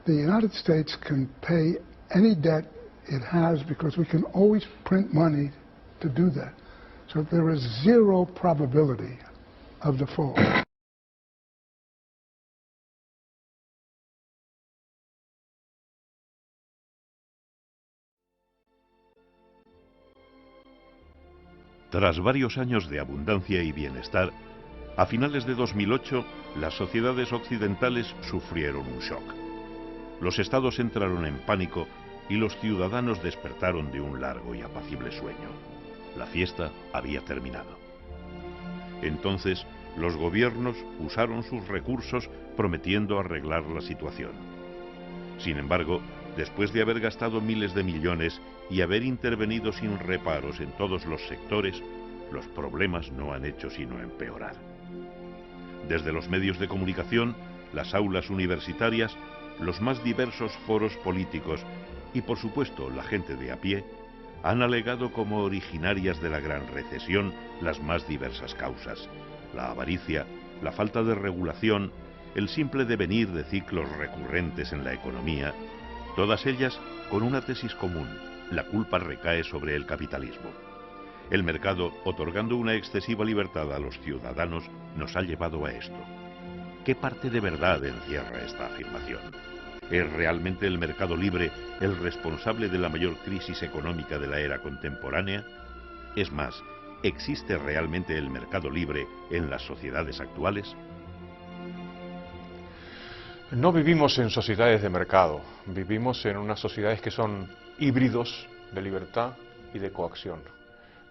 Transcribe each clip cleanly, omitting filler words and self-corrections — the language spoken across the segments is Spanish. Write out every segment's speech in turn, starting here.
the United States can pay any debt it has because we can always print money to do that. So there is zero probability of default. Tras varios años de abundancia y bienestar, a finales de 2008, las sociedades occidentales sufrieron un shock. Los estados entraron en pánico y los ciudadanos despertaron de un largo y apacible sueño. La fiesta había terminado. Entonces, los gobiernos usaron sus recursos prometiendo arreglar la situación. Sin embargo, después de haber gastado miles de millones y haber intervenido sin reparos en todos los sectores, los problemas no han hecho sino empeorar. Desde los medios de comunicación, las aulas universitarias, los más diversos foros políticos y, por supuesto, la gente de a pie, han alegado como originarias de la gran recesión las más diversas causas: la avaricia, la falta de regulación, el simple devenir de ciclos recurrentes en la economía, todas ellas con una tesis común: la culpa recae sobre el capitalismo. El mercado, otorgando una excesiva libertad a los ciudadanos, nos ha llevado a esto. ¿Qué parte de verdad encierra esta afirmación? ¿Es realmente el mercado libre el responsable de la mayor crisis económica de la era contemporánea? Es más, ¿existe realmente el mercado libre en las sociedades actuales? No vivimos en sociedades de mercado, vivimos en unas sociedades que son híbridos de libertad y de coacción.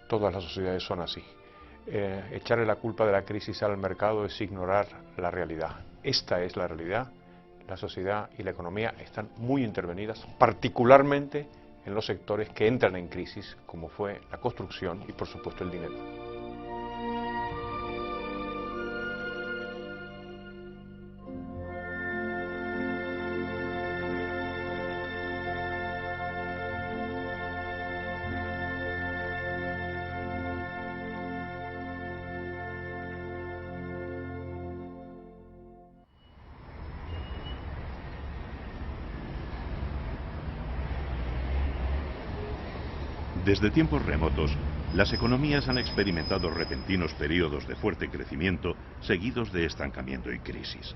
Todas las sociedades son así. Echarle la culpa de la crisis al mercado es ignorar la realidad. Esta es la realidad. La sociedad y la economía están muy intervenidas, particularmente en los sectores que entran en crisis, como fue la construcción y, por supuesto, el dinero. Desde tiempos remotos, las economías han experimentado repentinos periodos de fuerte crecimiento seguidos de estancamiento y crisis.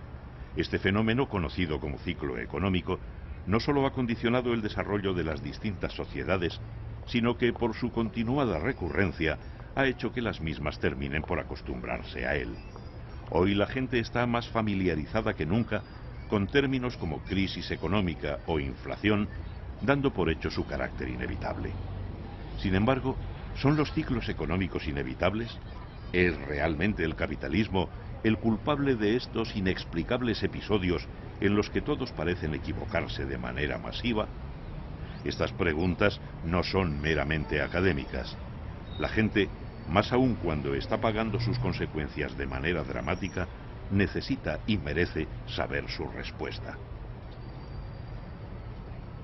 Este fenómeno, conocido como ciclo económico, no solo ha condicionado el desarrollo de las distintas sociedades, sino que por su continuada recurrencia ha hecho que las mismas terminen por acostumbrarse a él. Hoy la gente está más familiarizada que nunca con términos como crisis económica o inflación, dando por hecho su carácter inevitable. Sin embargo, ¿son los ciclos económicos inevitables? ¿Es realmente el capitalismo el culpable de estos inexplicables episodios en los que todos parecen equivocarse de manera masiva? Estas preguntas no son meramente académicas. La gente, más aún cuando está pagando sus consecuencias de manera dramática, necesita y merece saber su respuesta.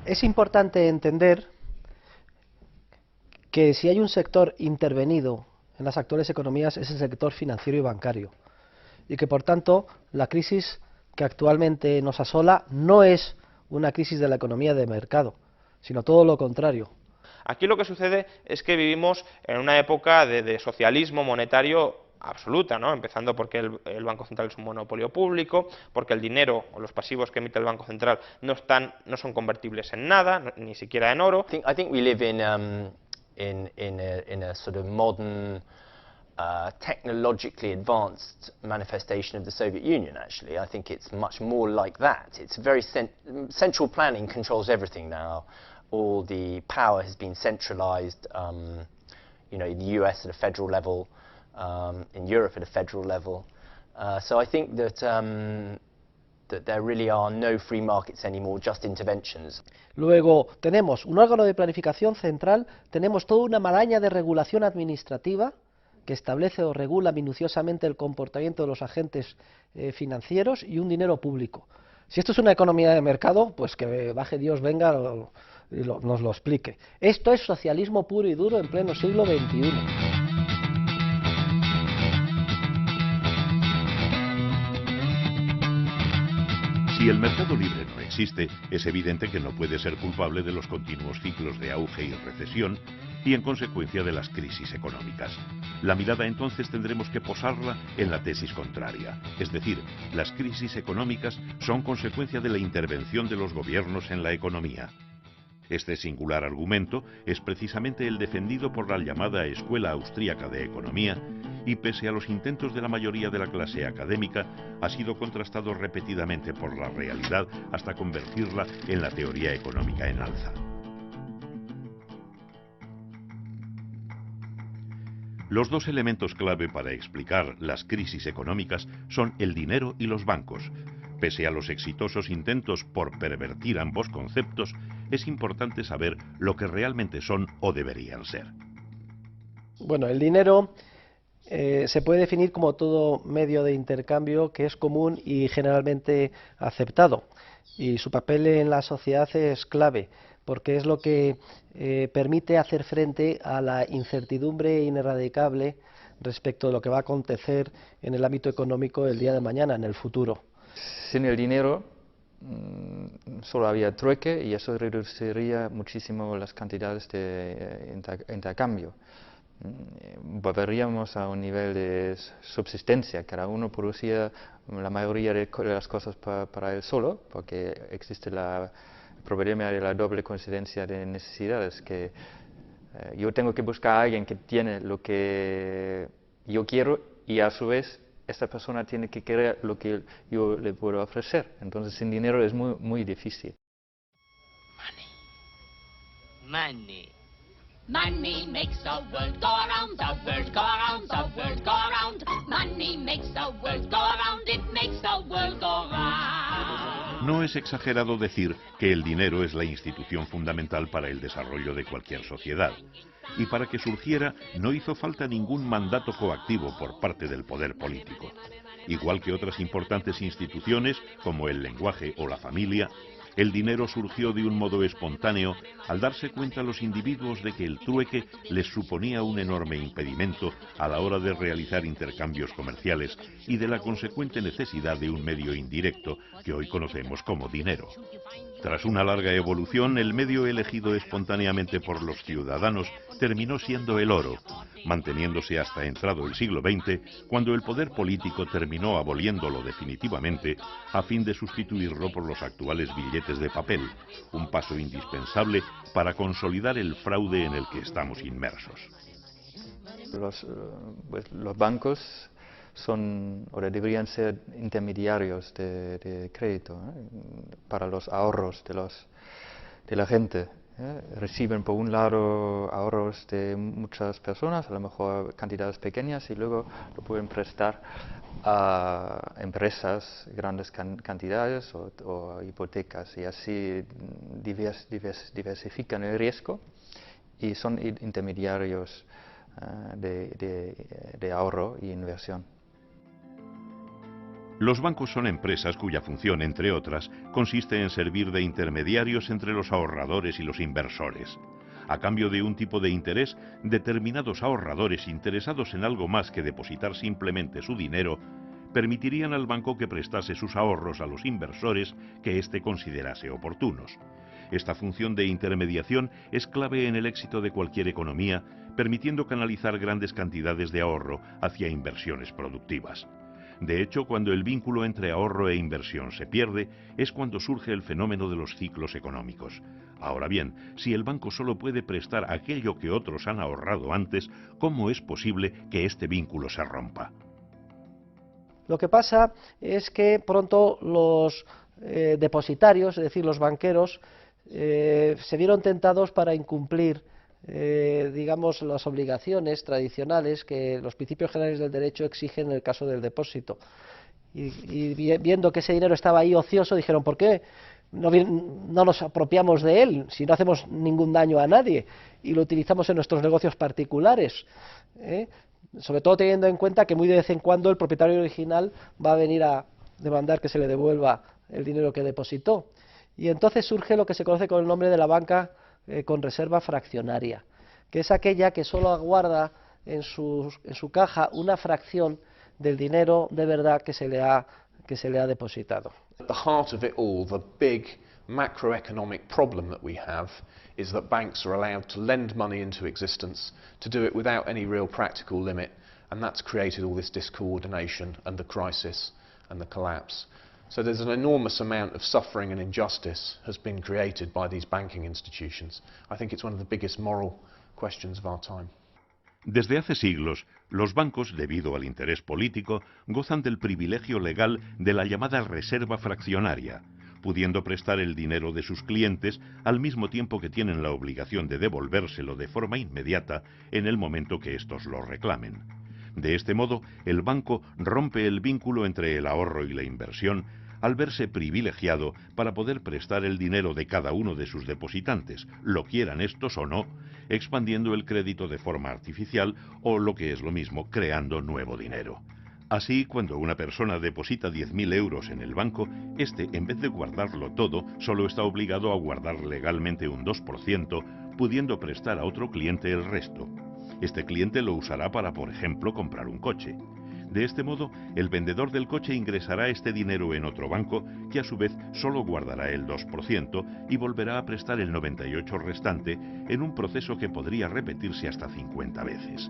Es importante entender que si hay un sector intervenido en las actuales economías es el sector financiero y bancario, y que por tanto la crisis que actualmente nos asola no es una crisis de la economía de mercado, sino todo lo contrario. Aquí lo que sucede es que vivimos en una época de socialismo monetario absoluta, ¿no? Empezando porque el Banco Central es un monopolio público, porque el dinero o los pasivos que emite el Banco Central no son convertibles en nada, ni siquiera en oro. I think we live in a sort of modern, technologically advanced manifestation of the Soviet Union, actually. I think it's much more like that. It's very central planning controls everything now. All the power has been centralized, you know, in the US at a federal level, in Europe at a federal level. So I think that there really are no free markets anymore, just interventions. Luego tenemos un órgano de planificación central, tenemos toda una maraña de regulación administrativa que establece o regula minuciosamente el comportamiento de los agentes financieros y un dinero público. Si esto es una economía de mercado, pues que baje Dios, venga y nos lo explique. Esto es socialismo puro y duro en pleno siglo XXI. Si Si el mercado libre no existe, es evidente que no puede ser culpable de los continuos ciclos de auge y recesión y en consecuencia de las crisis económicas. La mirada entonces tendremos que posarla en la tesis contraria, es decir, las crisis económicas son consecuencia de la intervención de los gobiernos en la economía. Este singular argumento es precisamente el defendido por la llamada Escuela Austríaca de Economía y pese a los intentos de la mayoría de la clase académica, ha sido contrastado repetidamente por la realidad hasta convertirla en la teoría económica en alza. Los dos elementos clave para explicar las crisis económicas son el dinero y los bancos. Pese a los exitosos intentos por pervertir ambos conceptos, es importante saber lo que realmente son o deberían ser. Bueno, el dinero se puede definir como todo medio de intercambio que es común y generalmente aceptado. Y su papel en la sociedad es clave, porque es lo que permite hacer frente a la incertidumbre ineradicable respecto de lo que va a acontecer en el ámbito económico el día de mañana, en el futuro. Sin el dinero solo había trueque y eso reduciría muchísimo las cantidades de intercambio. Volveríamos a un nivel de subsistencia, cada uno producía la mayoría de las cosas para él solo, porque existe el problema de la doble coincidencia de necesidades, que yo tengo que buscar a alguien que tiene lo que yo quiero y a su vez esta persona tiene que querer lo que yo le puedo ofrecer. Entonces sin dinero es muy difícil. Money. Money makes the world go around, the world go around, the world go around. Money makes the world go around, it makes the world go round. No es exagerado decir que el dinero es la institución fundamental para el desarrollo de cualquier sociedad. Y para que surgiera no hizo falta ningún mandato coactivo por parte del poder político. Igual que otras importantes instituciones, como el lenguaje o la familia, el dinero surgió de un modo espontáneo al darse cuenta los individuos de que el trueque les suponía un enorme impedimento a la hora de realizar intercambios comerciales y de la consecuente necesidad de un medio indirecto que hoy conocemos como dinero. Tras una larga evolución, el medio elegido espontáneamente por los ciudadanos terminó siendo el oro, manteniéndose hasta entrado el siglo XX, cuando el poder político terminó aboliéndolo definitivamente a fin de sustituirlo por los actuales billetes de papel, un paso indispensable para consolidar el fraude en el que estamos inmersos. Los bancos son, o deberían ser, intermediarios de crédito para los ahorros de la gente. Reciben por un lado ahorros de muchas personas, a lo mejor cantidades pequeñas, y luego lo pueden prestar a empresas, grandes cantidades o hipotecas, y así diversifican el riesgo y son intermediarios de ahorro y inversión. Los bancos son empresas cuya función, entre otras, consiste en servir de intermediarios entre los ahorradores y los inversores. A cambio de un tipo de interés, determinados ahorradores interesados en algo más que depositar simplemente su dinero, permitirían al banco que prestase sus ahorros a los inversores que éste considerase oportunos. Esta función de intermediación es clave en el éxito de cualquier economía, permitiendo canalizar grandes cantidades de ahorro hacia inversiones productivas. De hecho, cuando el vínculo entre ahorro e inversión se pierde, es cuando surge el fenómeno de los ciclos económicos. Ahora bien, si el banco solo puede prestar aquello que otros han ahorrado antes, ¿cómo es posible que este vínculo se rompa? Lo que pasa es que pronto los depositarios, es decir, los banqueros, se vieron tentados para incumplir digamos, las obligaciones tradicionales que los principios generales del derecho exigen en el caso del depósito. Y viendo que ese dinero estaba ahí ocioso, dijeron, ¿por qué no nos apropiamos de él si no hacemos ningún daño a nadie y lo utilizamos en nuestros negocios particulares? Sobre todo teniendo en cuenta que muy de vez en cuando el propietario original va a venir a demandar que se le devuelva el dinero que depositó. Y entonces surge lo que se conoce con el nombre de la banca con reserva fraccionaria, que es aquella que solo aguarda en su caja una fracción del dinero de verdad que se le ha se le ha depositado. At the heart of it all, the big macroeconomic problem that we have is that banks are allowed to lend money into existence, to do it without any real practical limit, and that's created all this discoordination and the crisis and the collapse. So there's an enormous amount of suffering and injustice has been created by these banking institutions. I think it's one of the biggest moral questions of our time. Desde hace siglos, los bancos, debido al interés político, gozan del privilegio legal de la llamada reserva fraccionaria, pudiendo prestar el dinero de sus clientes al mismo tiempo que tienen la obligación de devolvérselo de forma inmediata en el momento que éstos lo reclamen. De este modo, el banco rompe el vínculo entre el ahorro y la inversión al verse privilegiado para poder prestar el dinero de cada uno de sus depositantes, lo quieran estos o no, expandiendo el crédito de forma artificial o, lo que es lo mismo, creando nuevo dinero. Así, cuando una persona deposita 10.000 euros en el banco, este, en vez de guardarlo todo, solo está obligado a guardar legalmente un 2%, pudiendo prestar a otro cliente el resto. Este cliente lo usará para, por ejemplo, comprar un coche. De este modo, el vendedor del coche ingresará este dinero en otro banco, que a su vez solo guardará el 2% y volverá a prestar el 98% restante en un proceso que podría repetirse hasta 50 veces.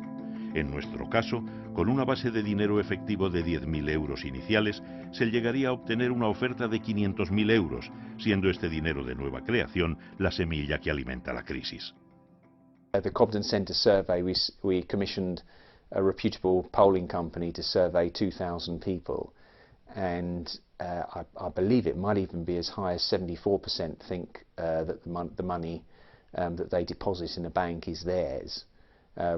En nuestro caso, con una base de dinero efectivo de 10.000 euros iniciales, se llegaría a obtener una oferta de 500.000 euros, siendo este dinero de nueva creación la semilla que alimenta la crisis. The Cobden Centre survey, we commissioned a reputable polling company to survey 2,000 people, and I believe it might even be as high as 74% think that the money that they deposit in a bank is theirs,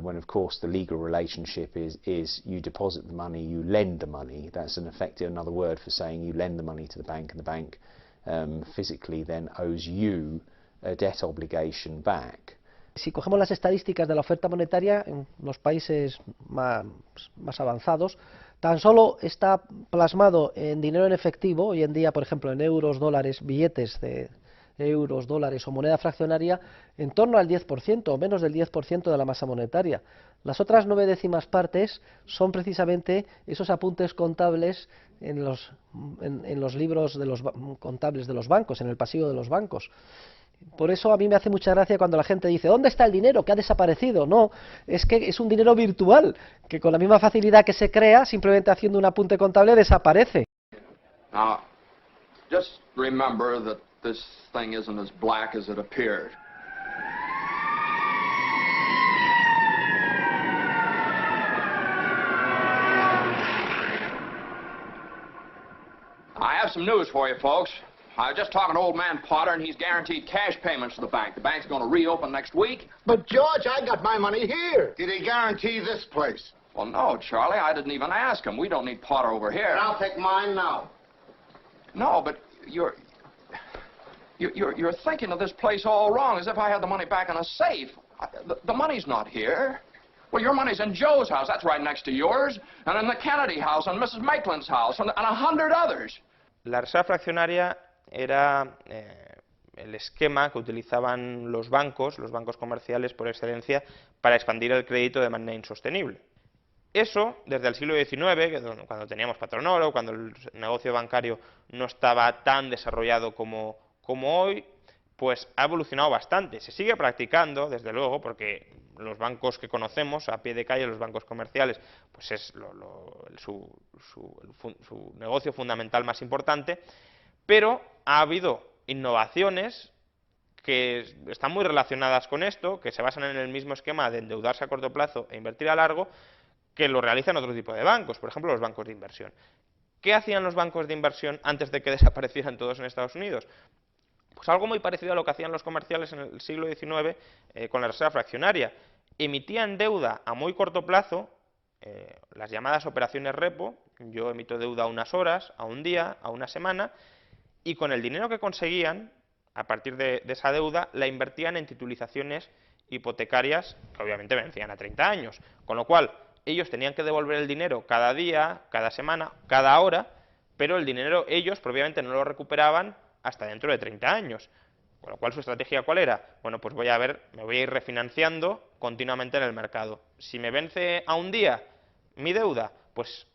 when of course the legal relationship is you deposit the money, you lend the money. That's in effect another word for saying you lend the money to the bank, and the bank physically then owes you a debt obligation back. Si cogemos las estadísticas de la oferta monetaria en los países más avanzados, tan solo está plasmado en dinero en efectivo, hoy en día, por ejemplo, en euros, dólares, billetes de euros, dólares o moneda fraccionaria, en torno al 10% o menos del 10% de la masa monetaria. Las otras 9 décimas partes son precisamente esos apuntes contables en los libros de los contables de los bancos, en el pasivo de los bancos. Por eso a mí me hace mucha gracia cuando la gente dice ¿dónde está el dinero? ¿Que ha desaparecido? No, es que es un dinero virtual, que con la misma facilidad que se crea, simplemente haciendo un apunte contable, desaparece. Now, just remember that this thing isn't as black as it appeared. I have some news for you, folks. I was just talking to old man Potter, and he's guaranteed cash payments to the bank. The bank's going to reopen next week. But, George, I got my money here. Did he guarantee this place? Well, no, Charlie, I didn't even ask him. We don't need Potter over here. I'll take mine now. No, but you're thinking of this place all wrong, as if I had the money back in a safe. The money's not here. Well, your money's in Joe's house. That's right next to yours. And in the Kennedy house, and Mrs. Maitland's house, and 100 others. La reserva fraccionaria era el esquema que utilizaban los bancos comerciales por excelencia, para expandir el crédito de manera insostenible. Eso, desde el siglo XIX, cuando teníamos patronoro, cuando el negocio bancario no estaba tan desarrollado como hoy, pues ha evolucionado bastante. Se sigue practicando, desde luego, porque los bancos que conocemos a pie de calle, los bancos comerciales, pues es su negocio fundamental más importante, pero ha habido innovaciones que están muy relacionadas con esto, que se basan en el mismo esquema de endeudarse a corto plazo e invertir a largo, que lo realizan otro tipo de bancos, por ejemplo los bancos de inversión. ¿Qué hacían los bancos de inversión antes de que desaparecieran todos en Estados Unidos? Pues algo muy parecido a lo que hacían los comerciales en el siglo XIX con la reserva fraccionaria. Emitían deuda a muy corto plazo, las llamadas operaciones repo. Yo emito deuda a unas horas, a un día, a una semana, y con el dinero que conseguían, a partir de esa deuda, la invertían en titulizaciones hipotecarias que obviamente vencían a 30 años. Con lo cual, ellos tenían que devolver el dinero cada día, cada semana, cada hora, pero el dinero ellos propiamente no lo recuperaban hasta dentro de 30 años. Con lo cual, ¿su estrategia cuál era? Bueno, pues me voy a ir refinanciando continuamente en el mercado. Si me vence a un día mi deuda, pues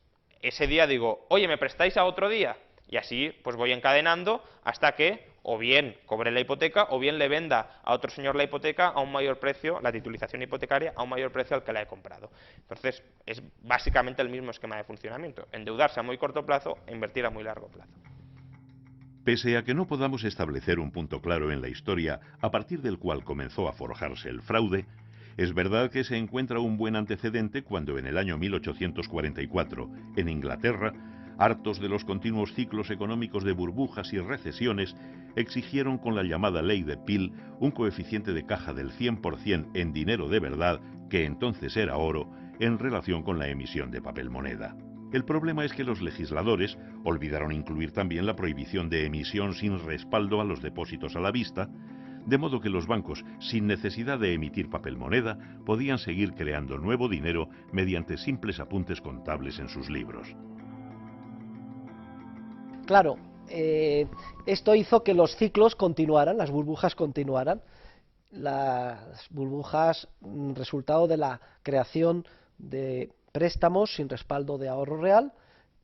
ese día digo, oye, ¿me prestáis a otro día? Y así pues voy encadenando hasta que o bien cobre la hipoteca o bien le venda a otro señor la hipoteca a un mayor precio, la titulización hipotecaria, a un mayor precio al que la he comprado. Entonces es básicamente el mismo esquema de funcionamiento, endeudarse a muy corto plazo e invertir a muy largo plazo. Pese a que no podamos establecer un punto claro en la historia a partir del cual comenzó a forjarse el fraude, es verdad que se encuentra un buen antecedente cuando en el año 1844, en Inglaterra, hartos de los continuos ciclos económicos de burbujas y recesiones, exigieron con la llamada ley de Peel un coeficiente de caja del 100% en dinero de verdad, que entonces era oro, en relación con la emisión de papel moneda. El problema es que los legisladores olvidaron incluir también la prohibición de emisión sin respaldo a los depósitos a la vista, de modo que los bancos, sin necesidad de emitir papel moneda, podían seguir creando nuevo dinero mediante simples apuntes contables en sus libros. Claro, esto hizo que los ciclos continuaran, las burbujas continuaran. Las burbujas, resultado de la creación de préstamos sin respaldo de ahorro real,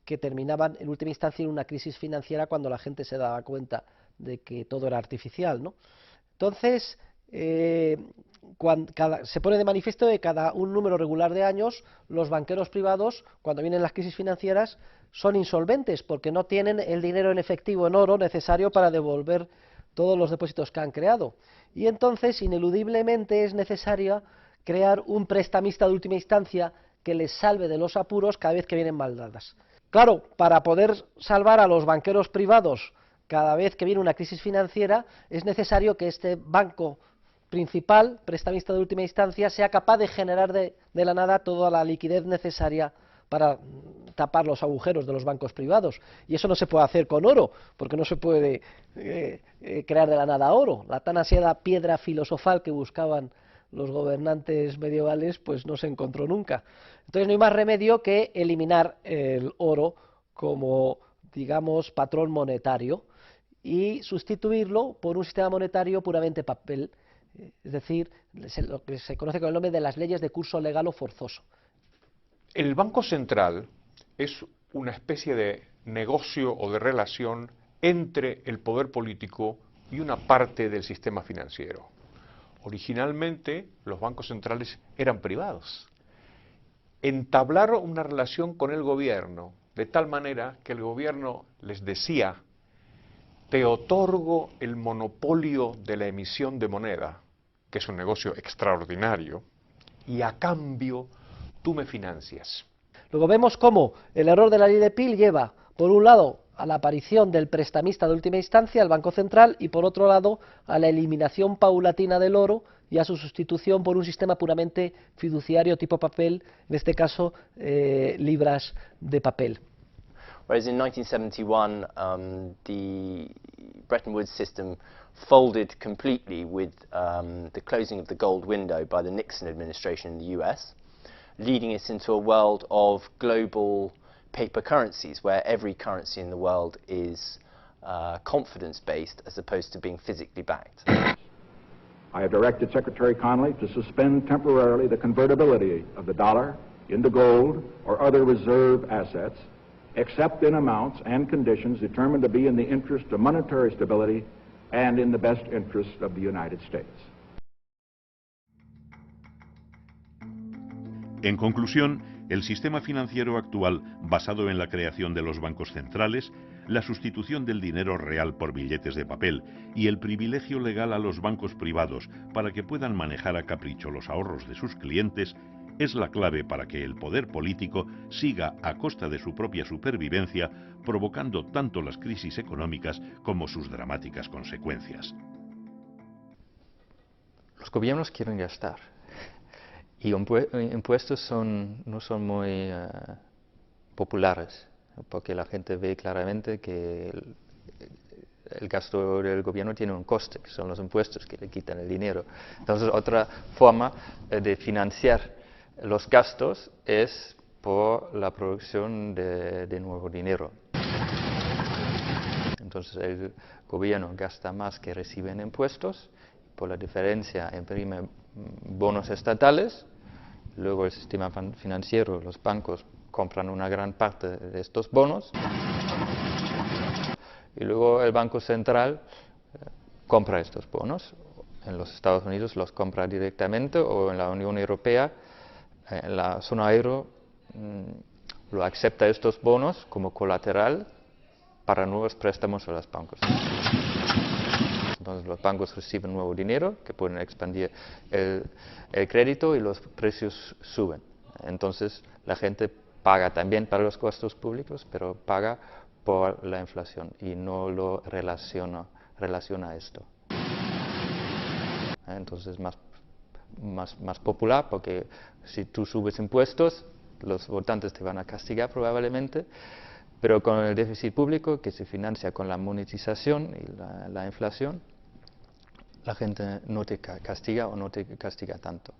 que terminaban en última instancia en una crisis financiera cuando la gente se daba cuenta de que todo era artificial, ¿no? Entonces, se pone de manifiesto que cada un número regular de años, los banqueros privados, cuando vienen las crisis financieras, son insolventes porque no tienen el dinero en efectivo, en oro, necesario para devolver todos los depósitos que han creado. Y entonces, ineludiblemente, es necesario crear un prestamista de última instancia que les salve de los apuros cada vez que vienen mal dadas. Claro, para poder salvar a los banqueros privados cada vez que viene una crisis financiera, es necesario que este banco principal, prestamista de última instancia, sea capaz de generar de la nada toda la liquidez necesaria para tapar los agujeros de los bancos privados. Y eso no se puede hacer con oro, porque no se puede crear de la nada oro. La tan ansiada piedra filosofal que buscaban los gobernantes medievales, pues no se encontró nunca. Entonces no hay más remedio que eliminar el oro como, digamos, patrón monetario y sustituirlo por un sistema monetario puramente papel, es decir, lo que se conoce con el nombre de las leyes de curso legal o forzoso. El Banco Central es una especie de negocio o de relación entre el poder político y una parte del sistema financiero. Originalmente los bancos centrales eran privados. Entablaron una relación con el gobierno de tal manera que el gobierno les decía: te otorgo el monopolio de la emisión de moneda, que es un negocio extraordinario, y a cambio tú me financias. Luego vemos cómo el error de la ley de Peel lleva, por un lado, a la aparición del prestamista de última instancia, el Banco Central, y por otro lado, a la eliminación paulatina del oro y a su sustitución por un sistema puramente fiduciario tipo papel, en este caso, libras de papel. Whereas in 1971, the Bretton Woods system folded completely with the closing of the gold window by the Nixon administration in the US, leading us into a world of global paper currencies, where every currency in the world is confidence-based as opposed to being physically backed. I have directed Secretary Connally to suspend temporarily the convertibility of the dollar into gold or other reserve assets, except in amounts and conditions determined to be in the interest of monetary stability and in the best interest of the United States. En conclusión, el sistema financiero actual, basado en la creación de los bancos centrales, la sustitución del dinero real por billetes de papel y el privilegio legal a los bancos privados para que puedan manejar a capricho los ahorros de sus clientes, es la clave para que el poder político siga a costa de su propia supervivencia, provocando tanto las crisis económicas como sus dramáticas consecuencias. Los gobiernos quieren gastar. Y impuestos no son muy populares, porque la gente ve claramente que el gasto del gobierno tiene un coste, que son los impuestos que le quitan el dinero. Entonces, otra forma de financiar los gastos es por la producción de nuevo dinero. Entonces, el gobierno gasta más que recibe en impuestos, por la diferencia imprime bonos estatales. Luego el sistema financiero, los bancos, compran una gran parte de estos bonos y luego el Banco Central compra estos bonos. En los Estados Unidos los compra directamente o en la Unión Europea, en la zona euro, lo acepta estos bonos como colateral para nuevos préstamos a los bancos. Entonces los bancos reciben nuevo dinero que pueden expandir el crédito y los precios suben. Entonces la gente paga también para los gastos públicos, pero paga por la inflación y no lo relaciona a esto. Entonces más popular, porque si tú subes impuestos, los votantes te van a castigar probablemente, pero con el déficit público que se financia con la monetización y la inflación, la gente no te castiga o no te castiga tanto.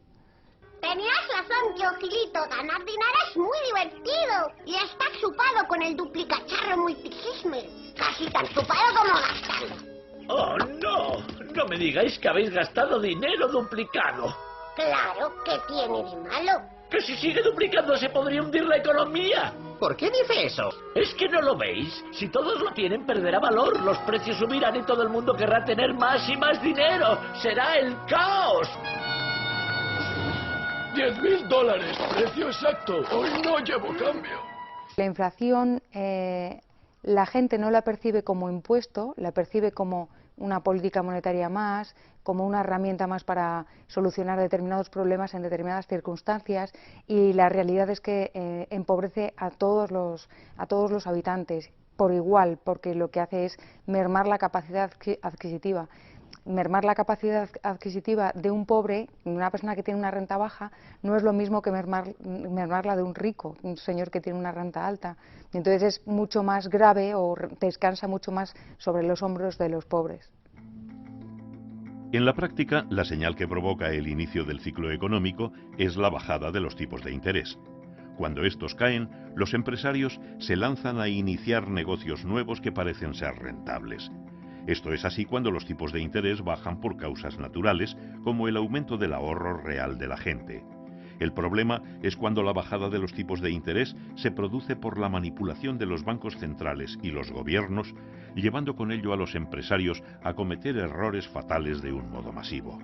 Tenías razón, Teofilito, ganar dinero es muy divertido. Y está chupado con el duplicacharro multigisme. Casi tan chupado como gastando. ¡Oh, no! No me digáis que habéis gastado dinero duplicado. Claro, ¿qué tiene de malo? ¡Que si sigue duplicando se podría hundir la economía! ¿Por qué dice eso? ¿Es que no lo veis? Si todos lo tienen, perderá valor, los precios subirán y todo el mundo querrá tener más y más dinero. ¡Será el caos! $10.000, precio exacto. Hoy no llevo cambio. La inflación, la gente no la percibe como impuesto, la percibe como una política monetaria más, como una herramienta más para solucionar determinados problemas en determinadas circunstancias, y la realidad es que empobrece a todos los habitantes por igual, porque lo que hace es mermar la capacidad adquisitiva. Mermar la capacidad adquisitiva de un pobre, una persona que tiene una renta baja, no es lo mismo que mermarla de un rico, un señor que tiene una renta alta. Entonces es mucho más grave o descansa mucho más sobre los hombros de los pobres. En la práctica, la señal que provoca el inicio del ciclo económico es la bajada de los tipos de interés. Cuando estos caen, los empresarios se lanzan a iniciar negocios nuevos que parecen ser rentables. Esto es así cuando los tipos de interés bajan por causas naturales, como el aumento del ahorro real de la gente. El problema es cuando la bajada de los tipos de interés se produce por la manipulación de los bancos centrales y los gobiernos, llevando con ello a los empresarios a cometer errores fatales de un modo masivo.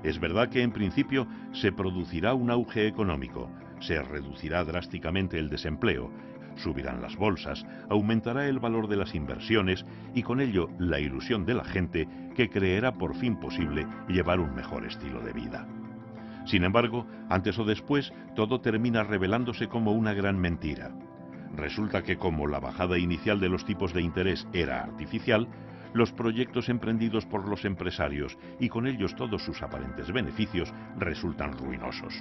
Es verdad que en principio se producirá un auge económico, se reducirá drásticamente el desempleo, subirán las bolsas, aumentará el valor de las inversiones y con ello la ilusión de la gente que creerá por fin posible llevar un mejor estilo de vida. Sin embargo, antes o después, todo termina revelándose como una gran mentira. Resulta que como la bajada inicial de los tipos de interés era artificial, los proyectos emprendidos por los empresarios y con ellos todos sus aparentes beneficios resultan ruinosos.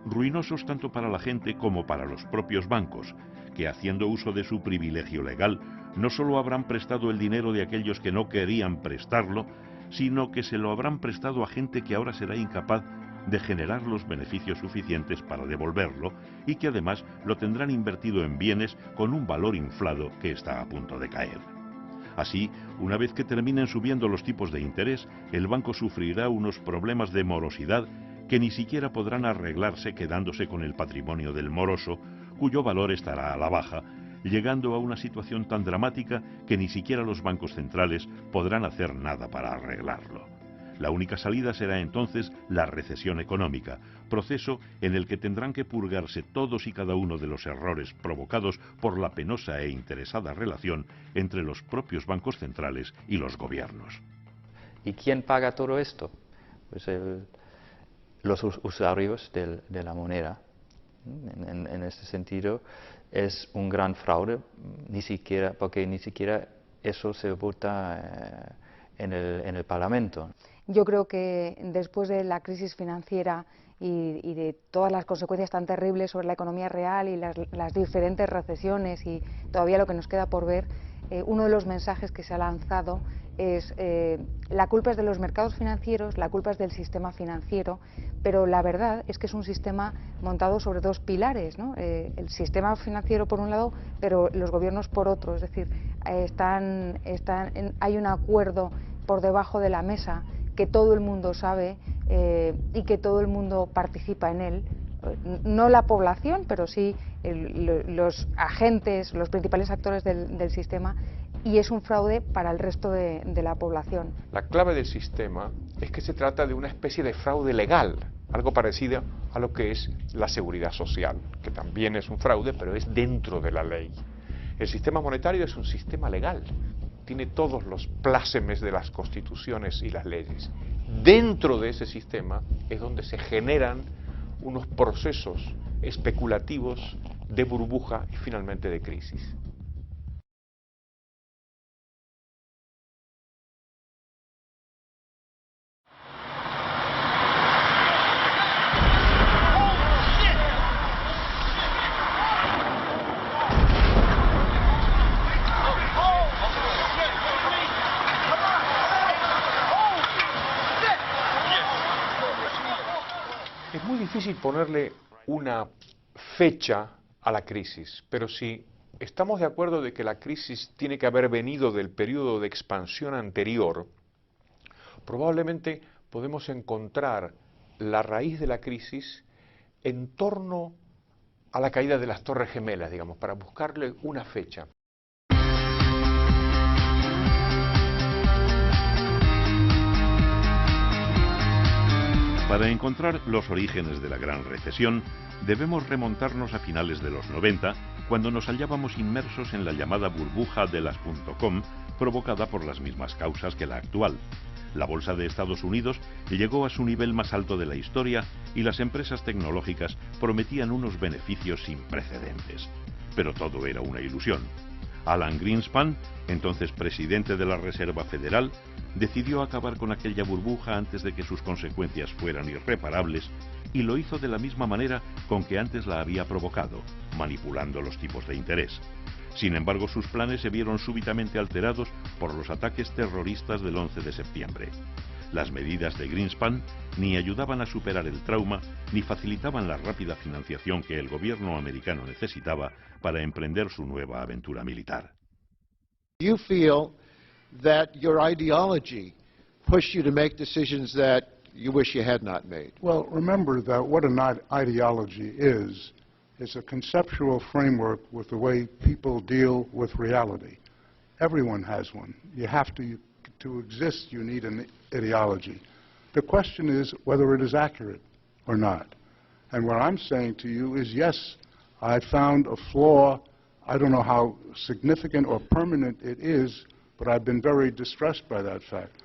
Ruinosos tanto para la gente como para los propios bancos, que haciendo uso de su privilegio legal, no solo habrán prestado el dinero de aquellos que no querían prestarlo, sino que se lo habrán prestado a gente que ahora será incapaz de generar los beneficios suficientes para devolverlo y que además lo tendrán invertido en bienes con un valor inflado que está a punto de caer. Así, una vez que terminen subiendo los tipos de interés, el banco sufrirá unos problemas de morosidad que ni siquiera podrán arreglarse quedándose con el patrimonio del moroso, cuyo valor estará a la baja, llegando a una situación tan dramática que ni siquiera los bancos centrales podrán hacer nada para arreglarlo. La única salida será entonces la recesión económica, proceso en el que tendrán que purgarse todos y cada uno de los errores provocados por la penosa e interesada relación entre los propios bancos centrales y los gobiernos. ¿Y quién paga todo esto? Pues los usuarios de la moneda. En este sentido es un gran fraude, porque ni siquiera eso se vota en el Parlamento. Yo creo que después de la crisis financiera y de todas las consecuencias tan terribles sobre la economía real y las diferentes recesiones y todavía lo que nos queda por ver, uno de los mensajes que se ha lanzado es la culpa es de los mercados financieros, la culpa es del sistema financiero, pero la verdad es que es un sistema montado sobre dos pilares, ¿no? El sistema financiero por un lado, pero los gobiernos por otro, es decir, hay un acuerdo por debajo de la mesa que todo el mundo sabe y que todo el mundo participa en él, no la población, pero sí los agentes, los principales actores del sistema, y es un fraude para el resto de la población. La clave del sistema es que se trata de una especie de fraude legal, algo parecido a lo que es la seguridad social, que también es un fraude, pero es dentro de la ley. El sistema monetario es un sistema legal, tiene todos los plácemes de las constituciones y las leyes. Dentro de ese sistema es donde se generan unos procesos especulativos de burbuja y finalmente de crisis. Es muy difícil ponerle una fecha a la crisis, pero si estamos de acuerdo de que la crisis tiene que haber venido del periodo de expansión anterior, probablemente podemos encontrar la raíz de la crisis en torno a la caída de las Torres Gemelas, digamos, para buscarle una fecha. Para encontrar los orígenes de la Gran Recesión, debemos remontarnos a finales de los 90, cuando nos hallábamos inmersos en la llamada burbuja de las .com, provocada por las mismas causas que la actual. La bolsa de Estados Unidos llegó a su nivel más alto de la historia y las empresas tecnológicas prometían unos beneficios sin precedentes. Pero todo era una ilusión. Alan Greenspan, entonces presidente de la Reserva Federal, decidió acabar con aquella burbuja antes de que sus consecuencias fueran irreparables, y lo hizo de la misma manera con que antes la había provocado, manipulando los tipos de interés. Sin embargo, sus planes se vieron súbitamente alterados por los ataques terroristas del 11 de septiembre. Las medidas de Greenspan ni ayudaban a superar el trauma, ni facilitaban la rápida financiación que el gobierno americano necesitaba para emprender su nueva aventura militar. You feel that your ideology pushed you to make decisions that you wish you had not made. Well, remember that what an ideology is a conceptual framework with the way people deal with reality. Everyone has one. You have to exist, you need an ideology. The question is whether it is accurate or not. And what I'm saying to you is, yes, I found a flaw. I don't know how significant or permanent it is, but I've been very distressed by that fact.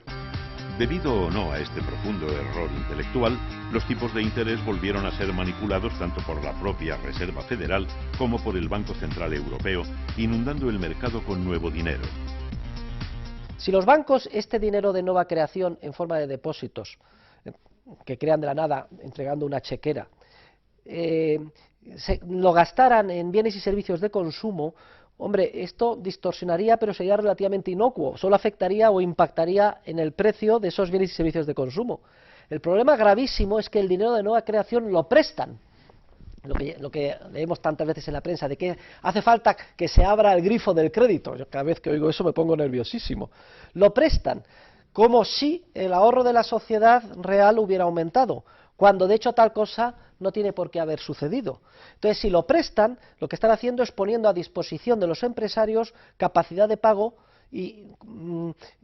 Debido o no a este profundo error intelectual, los tipos de interés volvieron a ser manipulados tanto por la propia Reserva Federal como por el Banco Central Europeo, inundando el mercado con nuevo dinero. Si los bancos este dinero de nueva creación en forma de depósitos, que crean de la nada entregando una chequera, lo gastaran en bienes y servicios de consumo, hombre, esto distorsionaría, pero sería relativamente inocuo, solo afectaría o impactaría en el precio de esos bienes y servicios de consumo. El problema gravísimo es que el dinero de nueva creación lo prestan. Lo que leemos tantas veces en la prensa, de que hace falta que se abra el grifo del crédito. Yo cada vez que oigo eso me pongo nerviosísimo. Lo prestan como si el ahorro de la sociedad real hubiera aumentado, cuando de hecho tal cosa no tiene por qué haber sucedido. Entonces, si lo prestan, lo que están haciendo es poniendo a disposición de los empresarios capacidad de pago y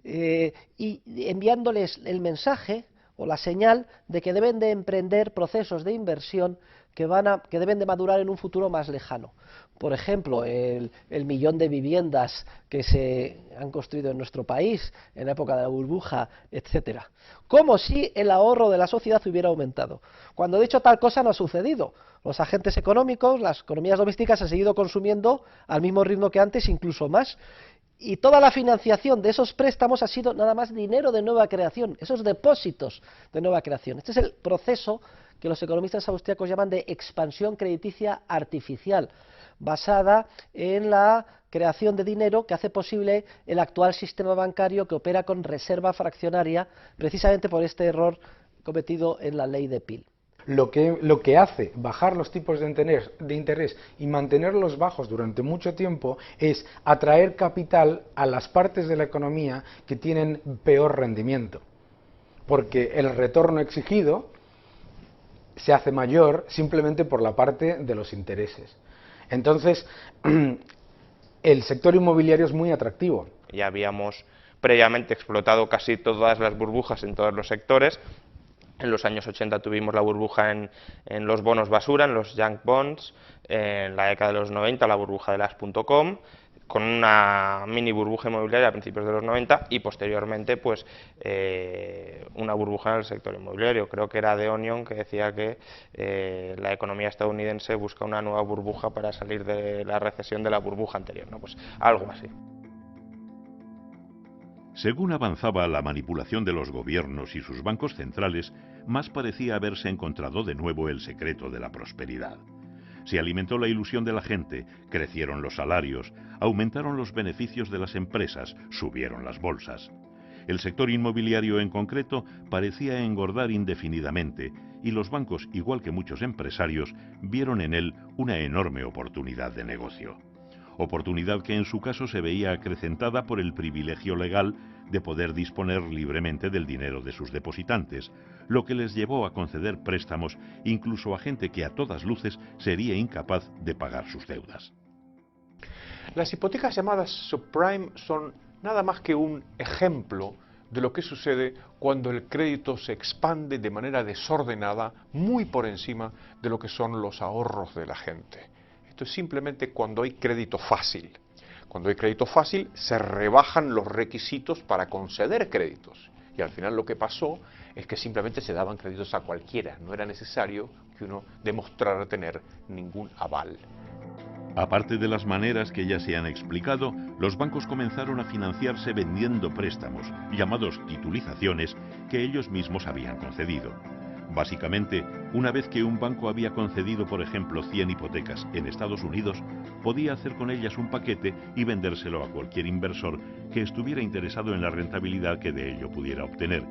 enviándoles el mensaje o la señal de que deben de emprender procesos de inversión que deben de madurar en un futuro más lejano. Por ejemplo, el millón de viviendas que se han construido en nuestro país en la época de la burbuja, etcétera. Como si el ahorro de la sociedad hubiera aumentado, cuando de hecho tal cosa no ha sucedido. Los agentes económicos, las economías domésticas han seguido consumiendo al mismo ritmo que antes, incluso más. Y toda la financiación de esos préstamos ha sido nada más dinero de nueva creación, esos depósitos de nueva creación. Este es el proceso que los economistas austríacos llaman de expansión crediticia artificial, basada en la creación de dinero que hace posible el actual sistema bancario que opera con reserva fraccionaria, precisamente por este error cometido en la ley de Peel. Lo que hace bajar los tipos de interés y mantenerlos bajos durante mucho tiempo es atraer capital a las partes de la economía que tienen peor rendimiento, porque el retorno exigido se hace mayor simplemente por la parte de los intereses. Entonces, el sector inmobiliario es muy atractivo. Ya habíamos previamente explotado casi todas las burbujas en todos los sectores. En los años 80 tuvimos la burbuja en los bonos basura, en los junk bonds. En la década de los 90 la burbuja de las .com, con una mini burbuja inmobiliaria a principios de los 90 y posteriormente pues una burbuja en el sector inmobiliario. Creo que era The Onion que decía que la economía estadounidense busca una nueva burbuja para salir de la recesión de la burbuja anterior, ¿no? Pues algo así. Según avanzaba la manipulación de los gobiernos y sus bancos centrales, más parecía haberse encontrado de nuevo el secreto de la prosperidad. Se alimentó la ilusión de la gente, crecieron los salarios, aumentaron los beneficios de las empresas, subieron las bolsas. El sector inmobiliario en concreto parecía engordar indefinidamente y los bancos, igual que muchos empresarios, vieron en él una enorme oportunidad de negocio. Oportunidad que en su caso se veía acrecentada por el privilegio legal de poder disponer libremente del dinero de sus depositantes, lo que les llevó a conceder préstamos incluso a gente que a todas luces sería incapaz de pagar sus deudas. Las hipotecas llamadas subprime son nada más que un ejemplo de lo que sucede cuando el crédito se expande de manera desordenada, muy por encima de lo que son los ahorros de la gente. Esto es simplemente cuando hay crédito fácil. Cuando hay crédito fácil, se rebajan los requisitos para conceder créditos. Y al final lo que pasó es que simplemente se daban créditos a cualquiera. No era necesario que uno demostrara tener ningún aval. Aparte de las maneras que ya se han explicado, los bancos comenzaron a financiarse vendiendo préstamos, llamados titulizaciones, que ellos mismos habían concedido. Básicamente, una vez que un banco había concedido, por ejemplo, 100 hipotecas en Estados Unidos, podía hacer con ellas un paquete y vendérselo a cualquier inversor que estuviera interesado en la rentabilidad que de ello pudiera obtener,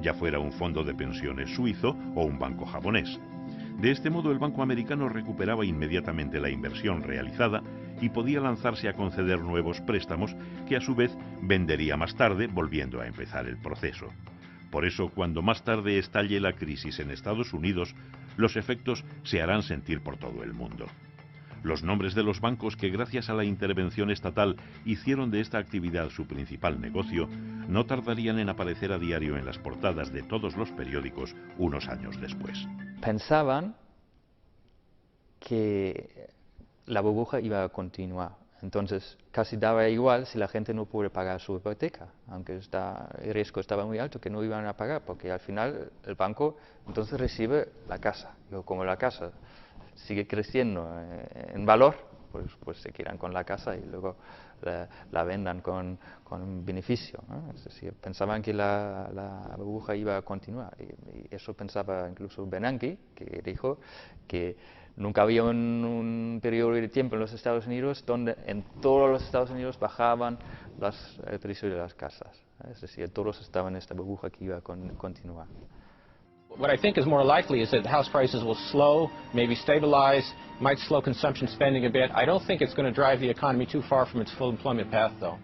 ya fuera un fondo de pensiones suizo o un banco japonés. De este modo, el banco americano recuperaba inmediatamente la inversión realizada y podía lanzarse a conceder nuevos préstamos que a su vez vendería más tarde, volviendo a empezar el proceso. Por eso, cuando más tarde estalle la crisis en Estados Unidos, los efectos se harán sentir por todo el mundo. Los nombres de los bancos que gracias a la intervención estatal hicieron de esta actividad su principal negocio, no tardarían en aparecer a diario en las portadas de todos los periódicos unos años después. Pensaban que la burbuja iba a continuar. Entonces, casi daba igual si la gente no puede pagar su hipoteca, aunque el riesgo estaba muy alto que no iban a pagar, porque al final el banco entonces recibe la casa. Y como la casa sigue creciendo en valor, pues se quedan con la casa y luego la vendan con un beneficio, ¿no? Es decir, pensaban que la burbuja iba a continuar. Y eso pensaba incluso Bernanke, que dijo que nunca había un periodo de tiempo en los Estados Unidos donde en todos los Estados Unidos bajaban el precio de las casas. Es decir, todos estaban en esta burbuja que iba a continuar. What I think is more likely is that house prices will slow, maybe stabilize, might slow consumption spending a bit. I don't think it's going to drive the economy too far from its full employment path, though.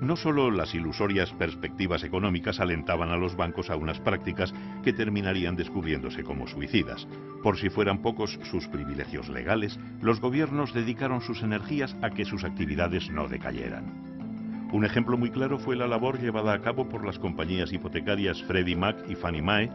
No solo las ilusorias perspectivas económicas alentaban a los bancos a unas prácticas que terminarían descubriéndose como suicidas. Por si fueran pocos sus privilegios legales, los gobiernos dedicaron sus energías a que sus actividades no decayeran. Un ejemplo muy claro fue la labor llevada a cabo por las compañías hipotecarias Freddie Mac y Fannie Mae,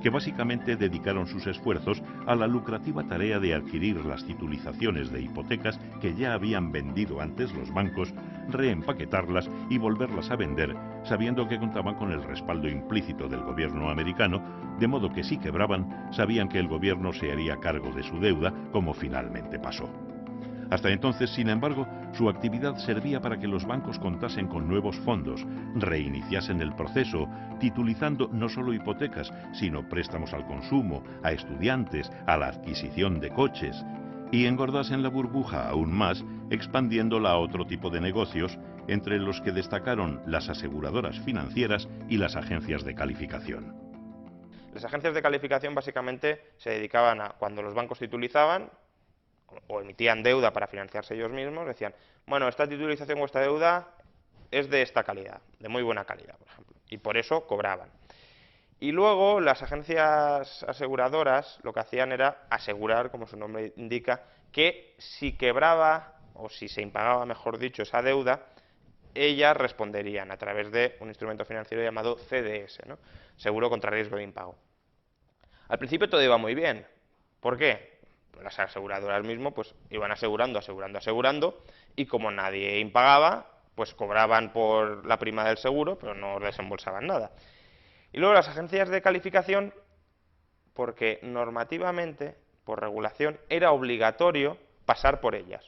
que básicamente dedicaron sus esfuerzos a la lucrativa tarea de adquirir las titulizaciones de hipotecas que ya habían vendido antes los bancos, reempaquetarlas y volverlas a vender, sabiendo que contaban con el respaldo implícito del gobierno americano, de modo que si quebraban, sabían que el gobierno se haría cargo de su deuda, como finalmente pasó. Hasta entonces, sin embargo, su actividad servía para que los bancos contasen con nuevos fondos, reiniciasen el proceso, titulizando no solo hipotecas, sino préstamos al consumo, a estudiantes, a la adquisición de coches, y engordasen la burbuja aún más, expandiéndola a otro tipo de negocios, entre los que destacaron las aseguradoras financieras y las agencias de calificación. Las agencias de calificación básicamente se dedicaban a, cuando los bancos titulizaban, o emitían deuda para financiarse ellos mismos, decían, bueno, esta titulización o esta deuda es de esta calidad, de muy buena calidad, por ejemplo, y por eso cobraban. Y luego las agencias aseguradoras lo que hacían era asegurar, como su nombre indica, que si quebraba, o si se impagaba, mejor dicho, esa deuda, ellas responderían a través de un instrumento financiero llamado CDS, ¿no? Seguro contra riesgo de impago. Al principio todo iba muy bien. ¿Por qué? Las aseguradoras mismo pues iban asegurando, y como nadie impagaba, pues cobraban por la prima del seguro, pero no desembolsaban nada. Y luego las agencias de calificación, porque normativamente, por regulación, era obligatorio pasar por ellas.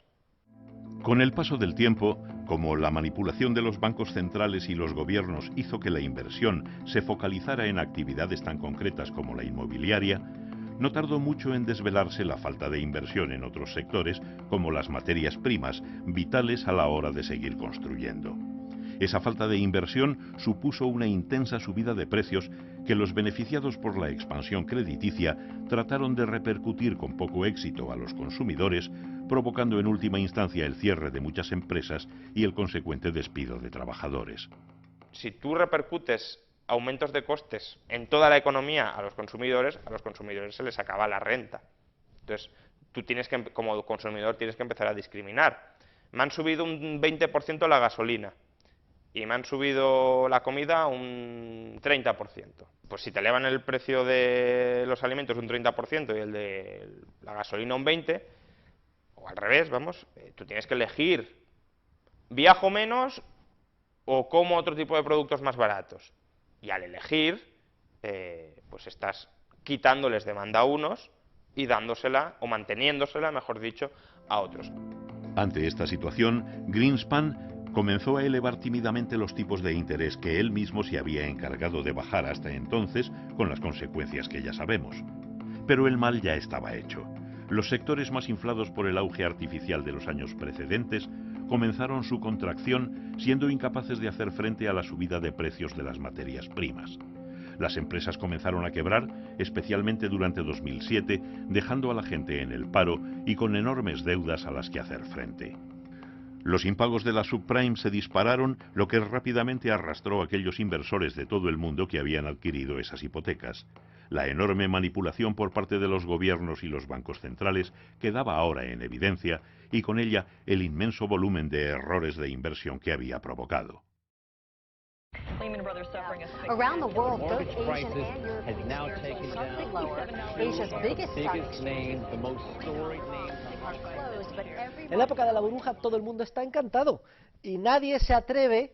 Con el paso del tiempo, como la manipulación de los bancos centrales y los gobiernos hizo que la inversión se focalizara en actividades tan concretas como la inmobiliaria, no tardó mucho en desvelarse la falta de inversión en otros sectores como las materias primas, vitales a la hora de seguir construyendo. Esa falta de inversión supuso una intensa subida de precios que los beneficiados por la expansión crediticia trataron de repercutir con poco éxito a los consumidores, provocando en última instancia el cierre de muchas empresas y el consecuente despido de trabajadores. Si tú repercutes aumentos de costes en toda la economía a los consumidores se les acaba la renta. Entonces, tú tienes que, como consumidor, tienes que empezar a discriminar. Me han subido un 20% la gasolina y me han subido la comida un 30%. Pues si te elevan el precio de los alimentos un 30% y el de la gasolina un 20%, o al revés, vamos, tú tienes que elegir, ¿viajo menos o como otro tipo de productos más baratos? Y al elegir, pues estás quitándoles demanda a unos y dándosela, o manteniéndosela, mejor dicho, a otros. Ante esta situación, Greenspan comenzó a elevar tímidamente los tipos de interés que él mismo se había encargado de bajar hasta entonces, con las consecuencias que ya sabemos. Pero el mal ya estaba hecho. Los sectores más inflados por el auge artificial de los años precedentes comenzaron su contracción siendo incapaces de hacer frente a la subida de precios de las materias primas. Las empresas comenzaron a quebrar, especialmente durante 2007, dejando a la gente en el paro y con enormes deudas a las que hacer frente. Los impagos de la subprime se dispararon, lo que rápidamente arrastró a aquellos inversores de todo el mundo que habían adquirido esas hipotecas. La enorme manipulación por parte de los gobiernos y los bancos centrales quedaba ahora en evidencia, y con ella el inmenso volumen de errores de inversión que había provocado. Around the world, both Asian and European shares are sharply lower. Asia's biggest stock exchanges are closed, but En la época de la burbuja todo el mundo está encantado y nadie se atreve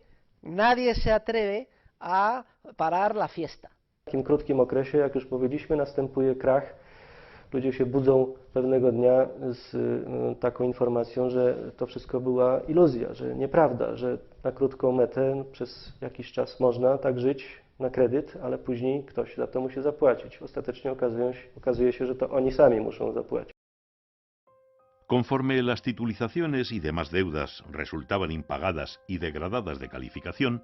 a parar la fiesta. W takim krótkim okresie, jak już powiedzieliśmy, następuje krach. Ludzie się budzą pewnego dnia z taką informacją, że to wszystko była iluzja, że nieprawda, że na krótką metę przez jakiś czas można tak żyć na kredyt, ale później ktoś za to musi zapłacić. Ostatecznie okazuje się, że to oni sami muszą zapłacić. Conforme las titulizaciones y demás deudas resultaban impagadas y degradadas de calificación,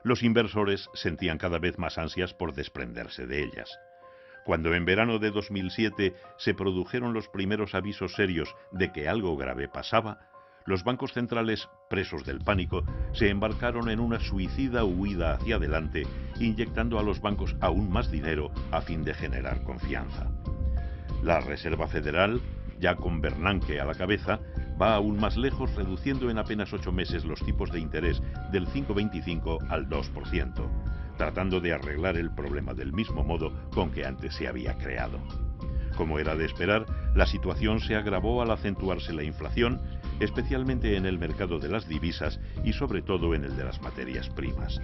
los inversores sentían cada vez más ansias por desprenderse de ellas. Cuando en verano de 2007 se produjeron los primeros avisos serios de que algo grave pasaba, los bancos centrales, presos del pánico, se embarcaron en una suicida huida hacia adelante, inyectando a los bancos aún más dinero a fin de generar confianza. La Reserva Federal, ya con Bernanke a la cabeza, va aún más lejos, reduciendo en apenas 8 meses los tipos de interés del 5,25 al 2%, tratando de arreglar el problema del mismo modo con que antes se había creado. Como era de esperar, la situación se agravó al acentuarse la inflación, especialmente en el mercado de las divisas y sobre todo en el de las materias primas.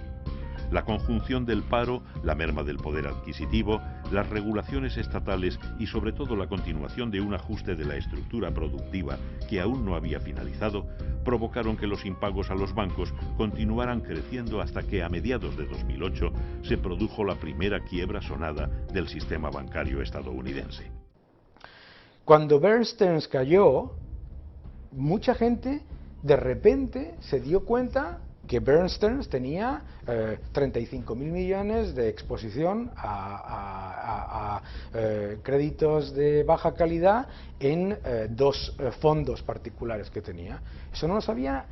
La conjunción del paro, la merma del poder adquisitivo, las regulaciones estatales y sobre todo la continuación de un ajuste de la estructura productiva que aún no había finalizado, provocaron que los impagos a los bancos continuaran creciendo hasta que a mediados de 2008 se produjo la primera quiebra sonada del sistema bancario estadounidense. Cuando Bear Stearns cayó, mucha gente de repente se dio cuenta que Bear Stearns tenía 35.000 millones de exposición a créditos de baja calidad en dos fondos particulares que tenía. Eso no lo sabía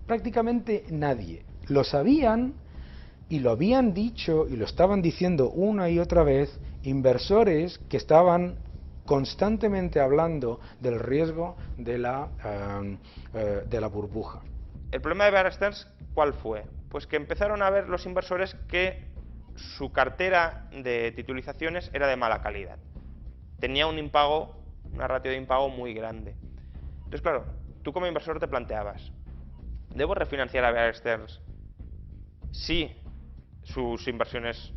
prácticamente nadie. Lo sabían Y lo habían dicho y lo estaban diciendo una y otra vez inversores que estaban constantemente hablando del riesgo de la burbuja. El problema de Bear Stearns, ¿cuál fue? Pues que empezaron a ver los inversores que su cartera de titulizaciones era de mala calidad. Tenía un impago, una ratio de impago muy grande. Entonces, claro, tú como inversor te planteabas, ¿debo refinanciar a Bear Stearns si sus inversiones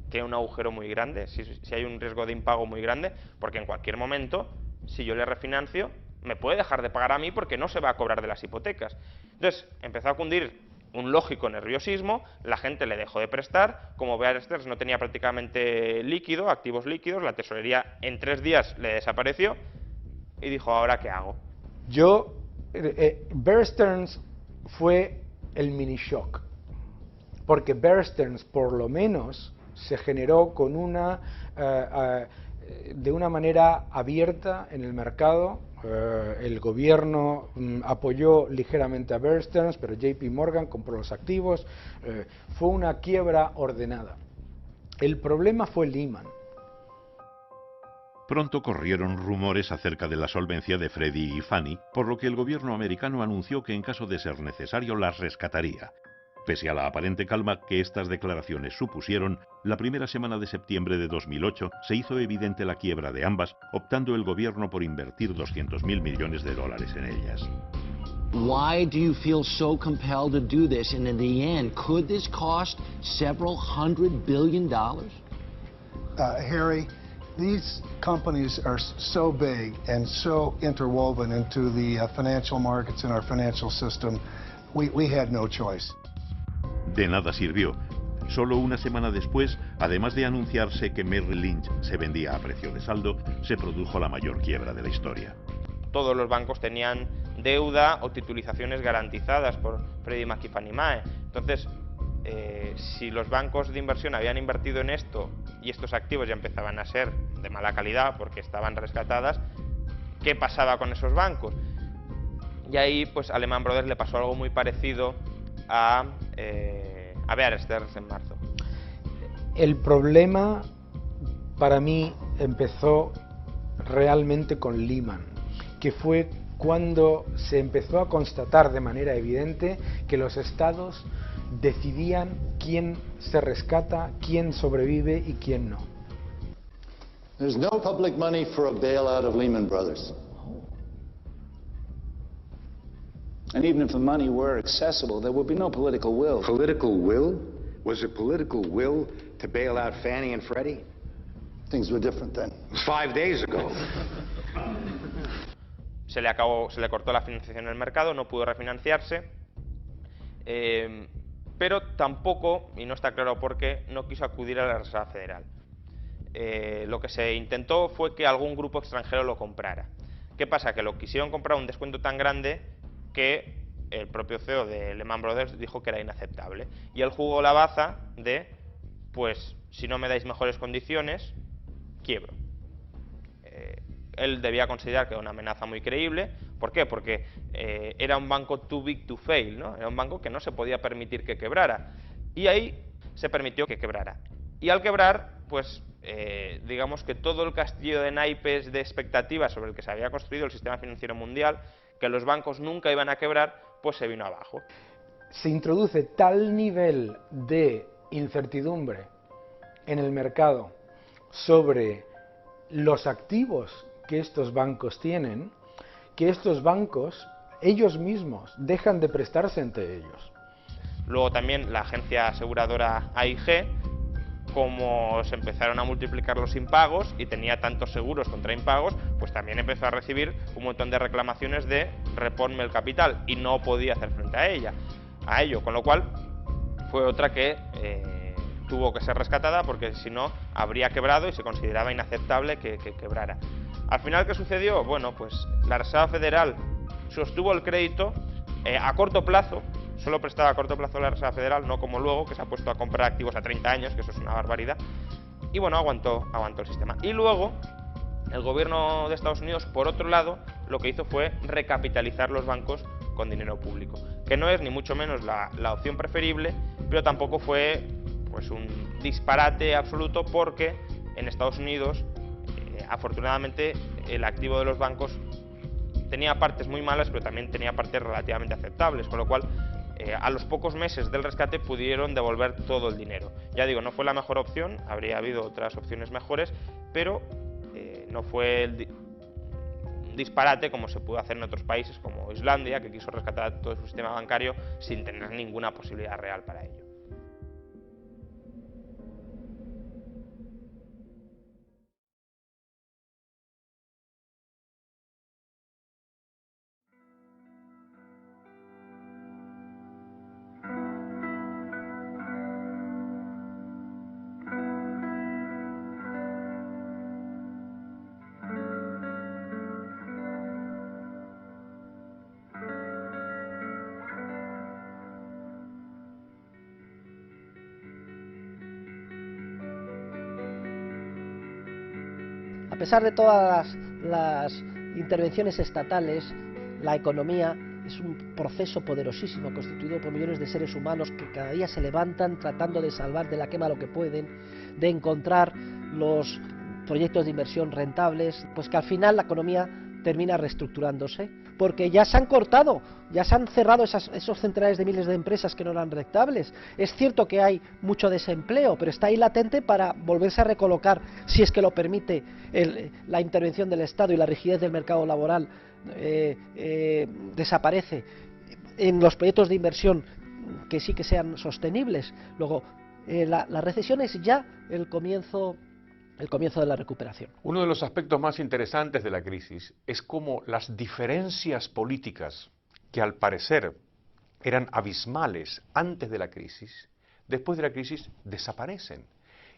tienen un agujero muy grande, si hay un riesgo de impago muy grande? Porque en cualquier momento, si yo le refinancio, me puede dejar de pagar a mí porque no se va a cobrar de las hipotecas. Entonces, empezó a cundir un lógico nerviosismo, la gente le dejó de prestar, como Bear Stearns no tenía prácticamente líquido, activos líquidos, la tesorería en 3 días le desapareció y dijo, ¿ahora qué hago? Bear Stearns fue el mini shock, porque Bear Stearns por lo menos se generó con de una manera abierta en el mercado. El gobierno apoyó ligeramente a Bear Stearns, pero JP Morgan compró los activos. Fue una quiebra ordenada. El problema fue Lehman. Pronto corrieron rumores acerca de la solvencia de Freddie y Fannie, por lo que el gobierno americano anunció que en caso de ser necesario las rescataría. Pese a la aparente calma que estas declaraciones supusieron, la primera semana de septiembre de 2008 se hizo evidente la quiebra de ambas, optando el gobierno por invertir $200.000 millones en ellas. Why do you feel so compelled to do this? And in the end, could this cost several $100 billion? Harry, these companies are so big and so interwoven into the financial markets and our financial system, we had no choice. De nada sirvió. Solo una semana después, además de anunciarse que Merrill Lynch se vendía a precio de saldo, se produjo la mayor quiebra de la historia. Todos los bancos tenían deuda o titulizaciones garantizadas por Freddie Mac y Fannie Mae. Entonces, si los bancos de inversión habían invertido en esto y estos activos ya empezaban a ser de mala calidad porque estaban rescatadas, ¿qué pasaba con esos bancos? Y ahí, pues, a Lehman Brothers le pasó algo muy parecido a Bear Stearns en marzo. El problema para mí empezó realmente con Lehman, que fue cuando se empezó a constatar de manera evidente que los estados decidían quién se rescata, quién sobrevive y quién no. There's no public money for a bailout of Lehman Brothers. And even if the money were accessible, there would be no political will. Political will? Was it political will to bail out Fannie and Freddie? Things were different then. 5 days ago. Se le cortó la financiación en el mercado, no pudo refinanciarse, pero tampoco, y no está claro por qué, no quiso acudir a la Reserva Federal. Lo que se intentó fue que algún grupo extranjero lo comprara. ¿Qué pasa? Que lo quisieron comprar a un descuento tan grande que el propio CEO de Lehman Brothers dijo que era inaceptable. Y él jugó la baza de, pues, si no me dais mejores condiciones, quiebro. Él debía considerar que era una amenaza muy creíble. ¿Por qué? Porque era un banco too big to fail, ¿no? Era un banco que no se podía permitir que quebrara. Y ahí se permitió que quebrara. Y al quebrar, pues, digamos que todo el castillo de naipes de expectativas sobre el que se había construido el sistema financiero mundial, que los bancos nunca iban a quebrar, pues se vino abajo. Se introduce tal nivel de incertidumbre en el mercado sobre los activos que estos bancos tienen, que estos bancos, ellos mismos, dejan de prestarse entre ellos. Luego también la agencia aseguradora AIG, como se empezaron a multiplicar los impagos y tenía tantos seguros contra impagos, pues también empezó a recibir un montón de reclamaciones de reponme el capital y no podía hacer frente a ello, con lo cual fue otra que tuvo que ser rescatada porque si no habría quebrado y se consideraba inaceptable que quebrara. Al final, ¿qué sucedió? Bueno, pues la Reserva Federal sostuvo el crédito a corto plazo. Solo prestaba a corto plazo la Reserva Federal, no como luego, que se ha puesto a comprar activos a 30 años, que eso es una barbaridad. Y bueno, aguantó el sistema. Y luego, el gobierno de Estados Unidos, por otro lado, lo que hizo fue recapitalizar los bancos con dinero público. Que no es ni mucho menos la opción preferible, pero tampoco fue pues un disparate absoluto, porque en Estados Unidos, afortunadamente, el activo de los bancos tenía partes muy malas, pero también tenía partes relativamente aceptables, con lo cual a los pocos meses del rescate pudieron devolver todo el dinero. Ya digo, no fue la mejor opción, habría habido otras opciones mejores, pero no fue el disparate como se pudo hacer en otros países como Islandia, que quiso rescatar todo su sistema bancario sin tener ninguna posibilidad real para ello. A pesar de todas las intervenciones estatales, la economía es un proceso poderosísimo constituido por millones de seres humanos que cada día se levantan tratando de salvar de la quema lo que pueden, de encontrar los proyectos de inversión rentables, pues que al final la economía termina reestructurándose, porque ya se han cortado, ya se han cerrado esos centenares de miles de empresas que no eran rentables. Es cierto que hay mucho desempleo, pero está ahí latente para volverse a recolocar, si es que lo permite la intervención del Estado y la rigidez del mercado laboral desaparece en los proyectos de inversión que sí que sean sostenibles. Luego, la recesión es ya el comienzo de la recuperación. Uno de los aspectos más interesantes de la crisis es cómo las diferencias políticas, que al parecer eran abismales antes de la crisis, después de la crisis desaparecen.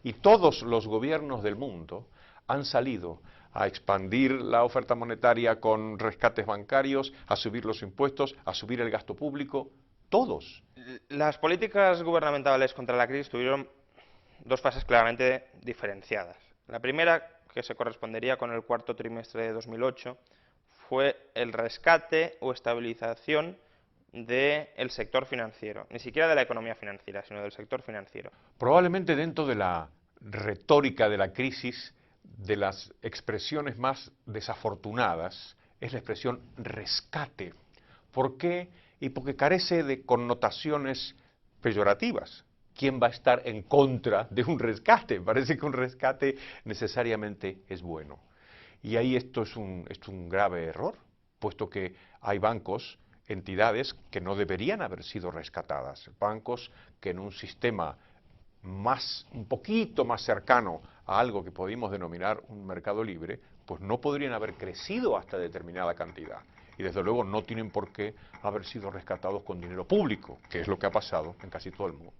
Y todos los gobiernos del mundo han salido a expandir la oferta monetaria con rescates bancarios, a subir los impuestos, a subir el gasto público, todos. Las políticas gubernamentales contra la crisis tuvieron dos fases claramente diferenciadas. La primera, que se correspondería con el cuarto trimestre de 2008, fue el rescate o estabilización del sector financiero, ni siquiera de la economía financiera, sino del sector financiero. Probablemente dentro de la retórica de la crisis, de las expresiones más desafortunadas, es la expresión rescate. ¿Por qué? Y porque carece de connotaciones peyorativas. ¿Quién va a estar en contra de un rescate? Parece que un rescate necesariamente es bueno. Y ahí esto es un grave error, puesto que hay bancos, entidades que no deberían haber sido rescatadas. Bancos que en un sistema un poquito más cercano a algo que podemos denominar un mercado libre, pues no podrían haber crecido hasta determinada cantidad. Y desde luego no tienen por qué haber sido rescatados con dinero público, que es lo que ha pasado en casi todo el mundo.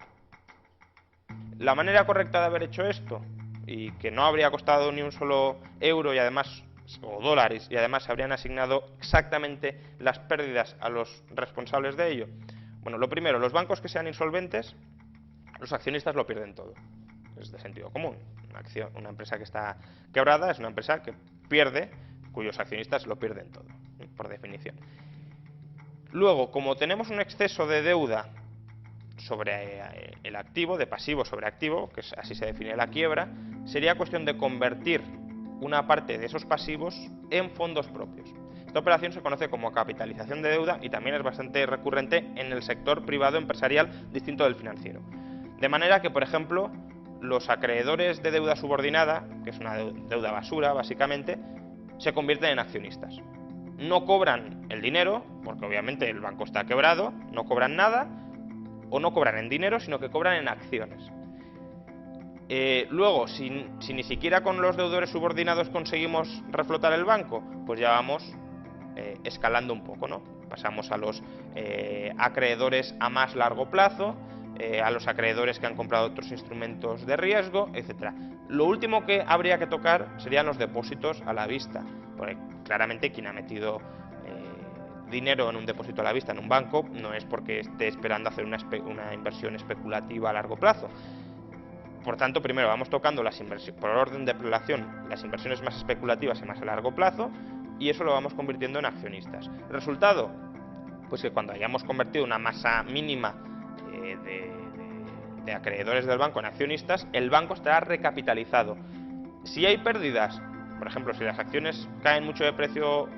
La manera correcta de haber hecho esto, y que no habría costado ni un solo euro y además, o dólares, y además se habrían asignado exactamente las pérdidas a los responsables de ello. Bueno, lo primero, los bancos que sean insolventes, los accionistas lo pierden todo. Es de sentido común. Una empresa que está quebrada es una empresa que pierde, cuyos accionistas lo pierden todo, por definición. Luego, como tenemos un exceso de deuda sobre el activo, de pasivo sobre activo, que así se define la quiebra, sería cuestión de convertir una parte de esos pasivos en fondos propios. Esta operación se conoce como capitalización de deuda y también es bastante recurrente en el sector privado empresarial distinto del financiero. De manera que, por ejemplo, los acreedores de deuda subordinada, que es una deuda basura básicamente, se convierten en accionistas. No cobran el dinero, porque obviamente el banco está quebrado, no cobran nada, o no cobran en dinero, sino que cobran en acciones. Luego, si ni siquiera con los deudores subordinados conseguimos reflotar el banco, pues ya vamos escalando un poco, ¿no? Pasamos a los acreedores a más largo plazo, a los acreedores que han comprado otros instrumentos de riesgo, etc. Lo último que habría que tocar serían los depósitos a la vista, porque claramente quien ha metido dinero en un depósito a la vista en un banco no es porque esté esperando hacer una inversión especulativa a largo plazo. Por tanto, primero vamos tocando las inversiones, por orden de prelación, las inversiones más especulativas y más a largo plazo, y eso lo vamos convirtiendo en accionistas. ¿El resultado? Pues que cuando hayamos convertido una masa mínima de de acreedores del banco en accionistas, el banco estará recapitalizado. Si hay pérdidas, por ejemplo, si las acciones caen mucho de precio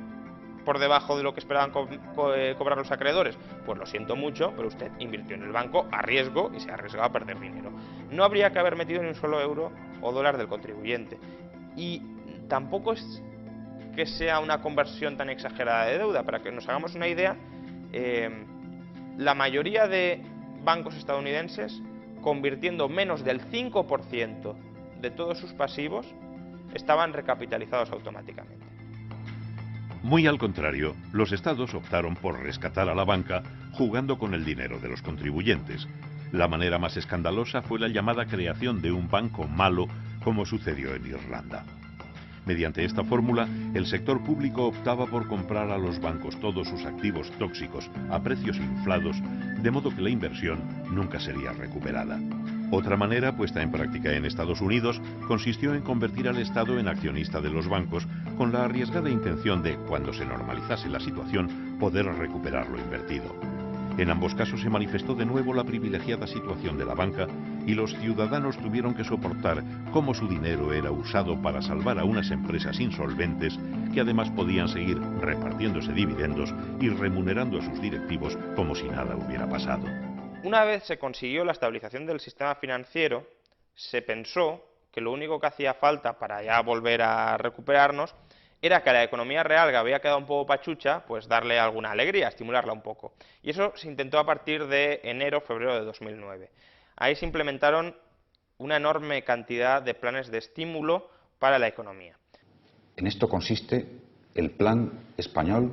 por debajo de lo que esperaban cobrar los acreedores, pues lo siento mucho, pero usted invirtió en el banco a riesgo y se ha arriesgado a perder dinero. No habría que haber metido ni un solo euro o dólar del contribuyente. Y tampoco es que sea una conversión tan exagerada de deuda. Para que nos hagamos una idea, la mayoría de bancos estadounidenses, convirtiendo menos del 5% de todos sus pasivos, estaban recapitalizados automáticamente. Muy al contrario, los estados optaron por rescatar a la banca jugando con el dinero de los contribuyentes. La manera más escandalosa fue la llamada creación de un banco malo, como sucedió en Irlanda. Mediante esta fórmula, el sector público optaba por comprar a los bancos todos sus activos tóxicos a precios inflados, de modo que la inversión nunca sería recuperada. Otra manera, puesta en práctica en Estados Unidos, consistió en convertir al Estado en accionista de los bancos, con la arriesgada intención de, cuando se normalizase la situación, poder recuperar lo invertido. En ambos casos se manifestó de nuevo la privilegiada situación de la banca y los ciudadanos tuvieron que soportar cómo su dinero era usado para salvar a unas empresas insolventes que además podían seguir repartiéndose dividendos y remunerando a sus directivos como si nada hubiera pasado. Una vez se consiguió la estabilización del sistema financiero, se pensó que lo único que hacía falta para ya volver a recuperarnos era que a la economía real, que había quedado un poco pachucha, pues darle alguna alegría, estimularla un poco. Y eso se intentó a partir de enero-febrero de 2009. Ahí se implementaron una enorme cantidad de planes de estímulo para la economía. En esto consiste el Plan Español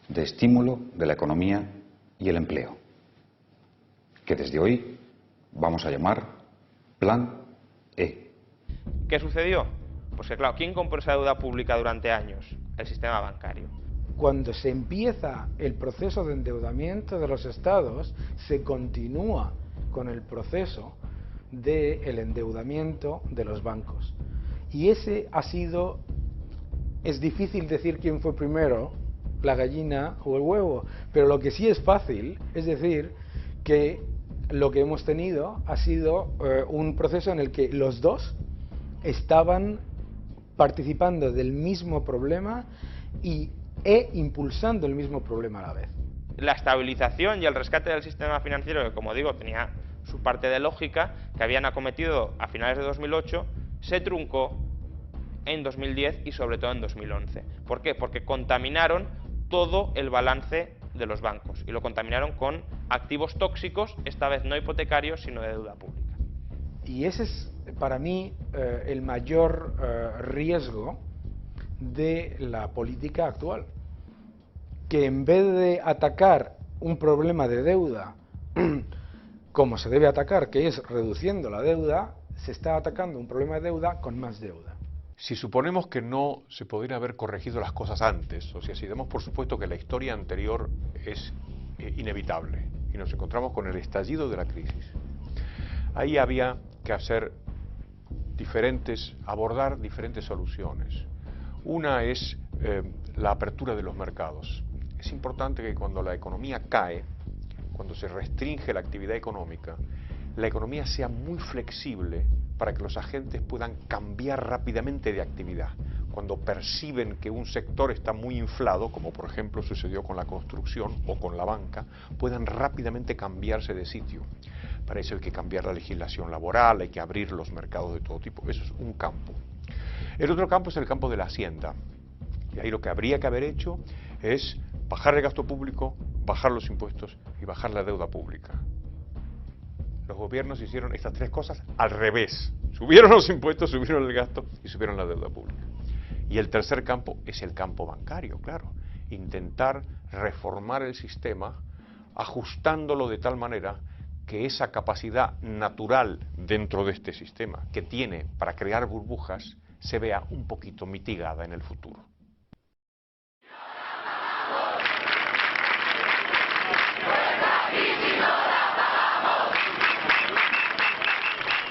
de Estímulo de la Economía y el Empleo, que desde hoy vamos a llamar Plan E. ¿Qué sucedió? Pues que claro, ¿quién compró esa deuda pública durante años? El sistema bancario. Cuando se empieza el proceso de endeudamiento de los estados, se continúa con el proceso del endeudamiento de los bancos. Y ese ha sido, es difícil decir quién fue primero, la gallina o el huevo, pero lo que sí es fácil es decir que lo que hemos tenido ha sido un proceso en el que los dos estaban participando del mismo problema e impulsando el mismo problema a la vez. La estabilización y el rescate del sistema financiero, que como digo tenía su parte de lógica, que habían acometido a finales de 2008, se truncó en 2010 y sobre todo en 2011. ¿Por qué? Porque contaminaron todo el balance de los bancos y lo contaminaron con activos tóxicos, esta vez no hipotecarios, sino de deuda pública. Y ese es para mí el mayor riesgo de la política actual, que en vez de atacar un problema de deuda como se debe atacar, que es reduciendo la deuda, se está atacando un problema de deuda con más deuda. Si suponemos que no se podrían haber corregido las cosas antes, o sea, si damos por supuesto que la historia anterior es inevitable y nos encontramos con el estallido de la crisis, ahí había que abordar diferentes soluciones. Una es la apertura de los mercados. Es importante que cuando la economía cae, cuando se restringe la actividad económica, la economía sea muy flexible para que los agentes puedan cambiar rápidamente de actividad. Cuando perciben que un sector está muy inflado, como por ejemplo sucedió con la construcción o con la banca, puedan rápidamente cambiarse de sitio. Para eso hay que cambiar la legislación laboral, hay que abrir los mercados de todo tipo. Eso es un campo. El otro campo es el campo de la hacienda. Y ahí lo que habría que haber hecho es bajar el gasto público, bajar los impuestos y bajar la deuda pública. Los gobiernos hicieron estas tres cosas al revés. Subieron los impuestos, subieron el gasto y subieron la deuda pública. Y el tercer campo es el campo bancario, claro. Intentar reformar el sistema ajustándolo de tal manera que esa capacidad natural dentro de este sistema que tiene para crear burbujas se vea un poquito mitigada en el futuro.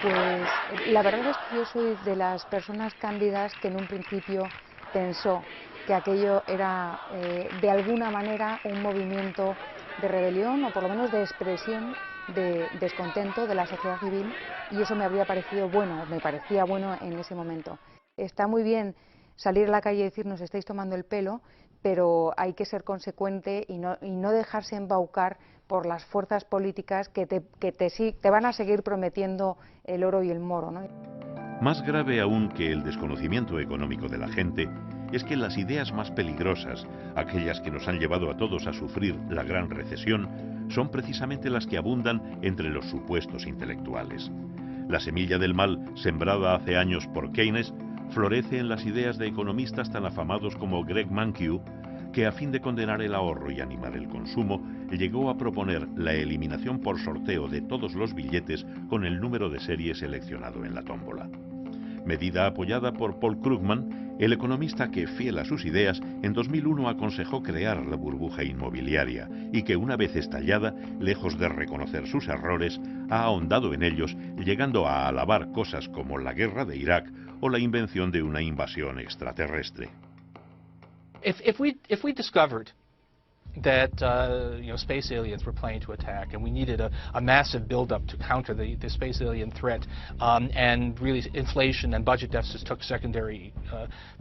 Pues la verdad es que yo soy de las personas cándidas que en un principio pensó que aquello era de alguna manera un movimiento de rebelión o por lo menos de expresión de descontento de la sociedad civil, y eso me habría parecido bueno, me parecía bueno en ese momento. Está muy bien salir a la calle y decir nos estáis tomando el pelo, pero hay que ser consecuente y no dejarse embaucar por las fuerzas políticas que te van a seguir prometiendo el oro y el moro, ¿no? Más grave aún que el desconocimiento económico de la gente es que las ideas más peligrosas, aquellas que nos han llevado a todos a sufrir la gran recesión, son precisamente las que abundan entre los supuestos intelectuales. La semilla del mal, sembrada hace años por Keynes, florece en las ideas de economistas tan afamados como Greg Mankiw, que a fin de condenar el ahorro y animar el consumo, llegó a proponer la eliminación por sorteo de todos los billetes con el número de serie seleccionado en la tómbola. Medida apoyada por Paul Krugman, el economista que, fiel a sus ideas, en 2001 aconsejó crear la burbuja inmobiliaria y que, una vez estallada, lejos de reconocer sus errores, ha ahondado en ellos, llegando a alabar cosas como la guerra de Irak o la invención de una invasión extraterrestre. If we discovered that space aliens were planning to attack, and we needed a massive buildup to counter the space alien threat, and really inflation and budget deficits took secondary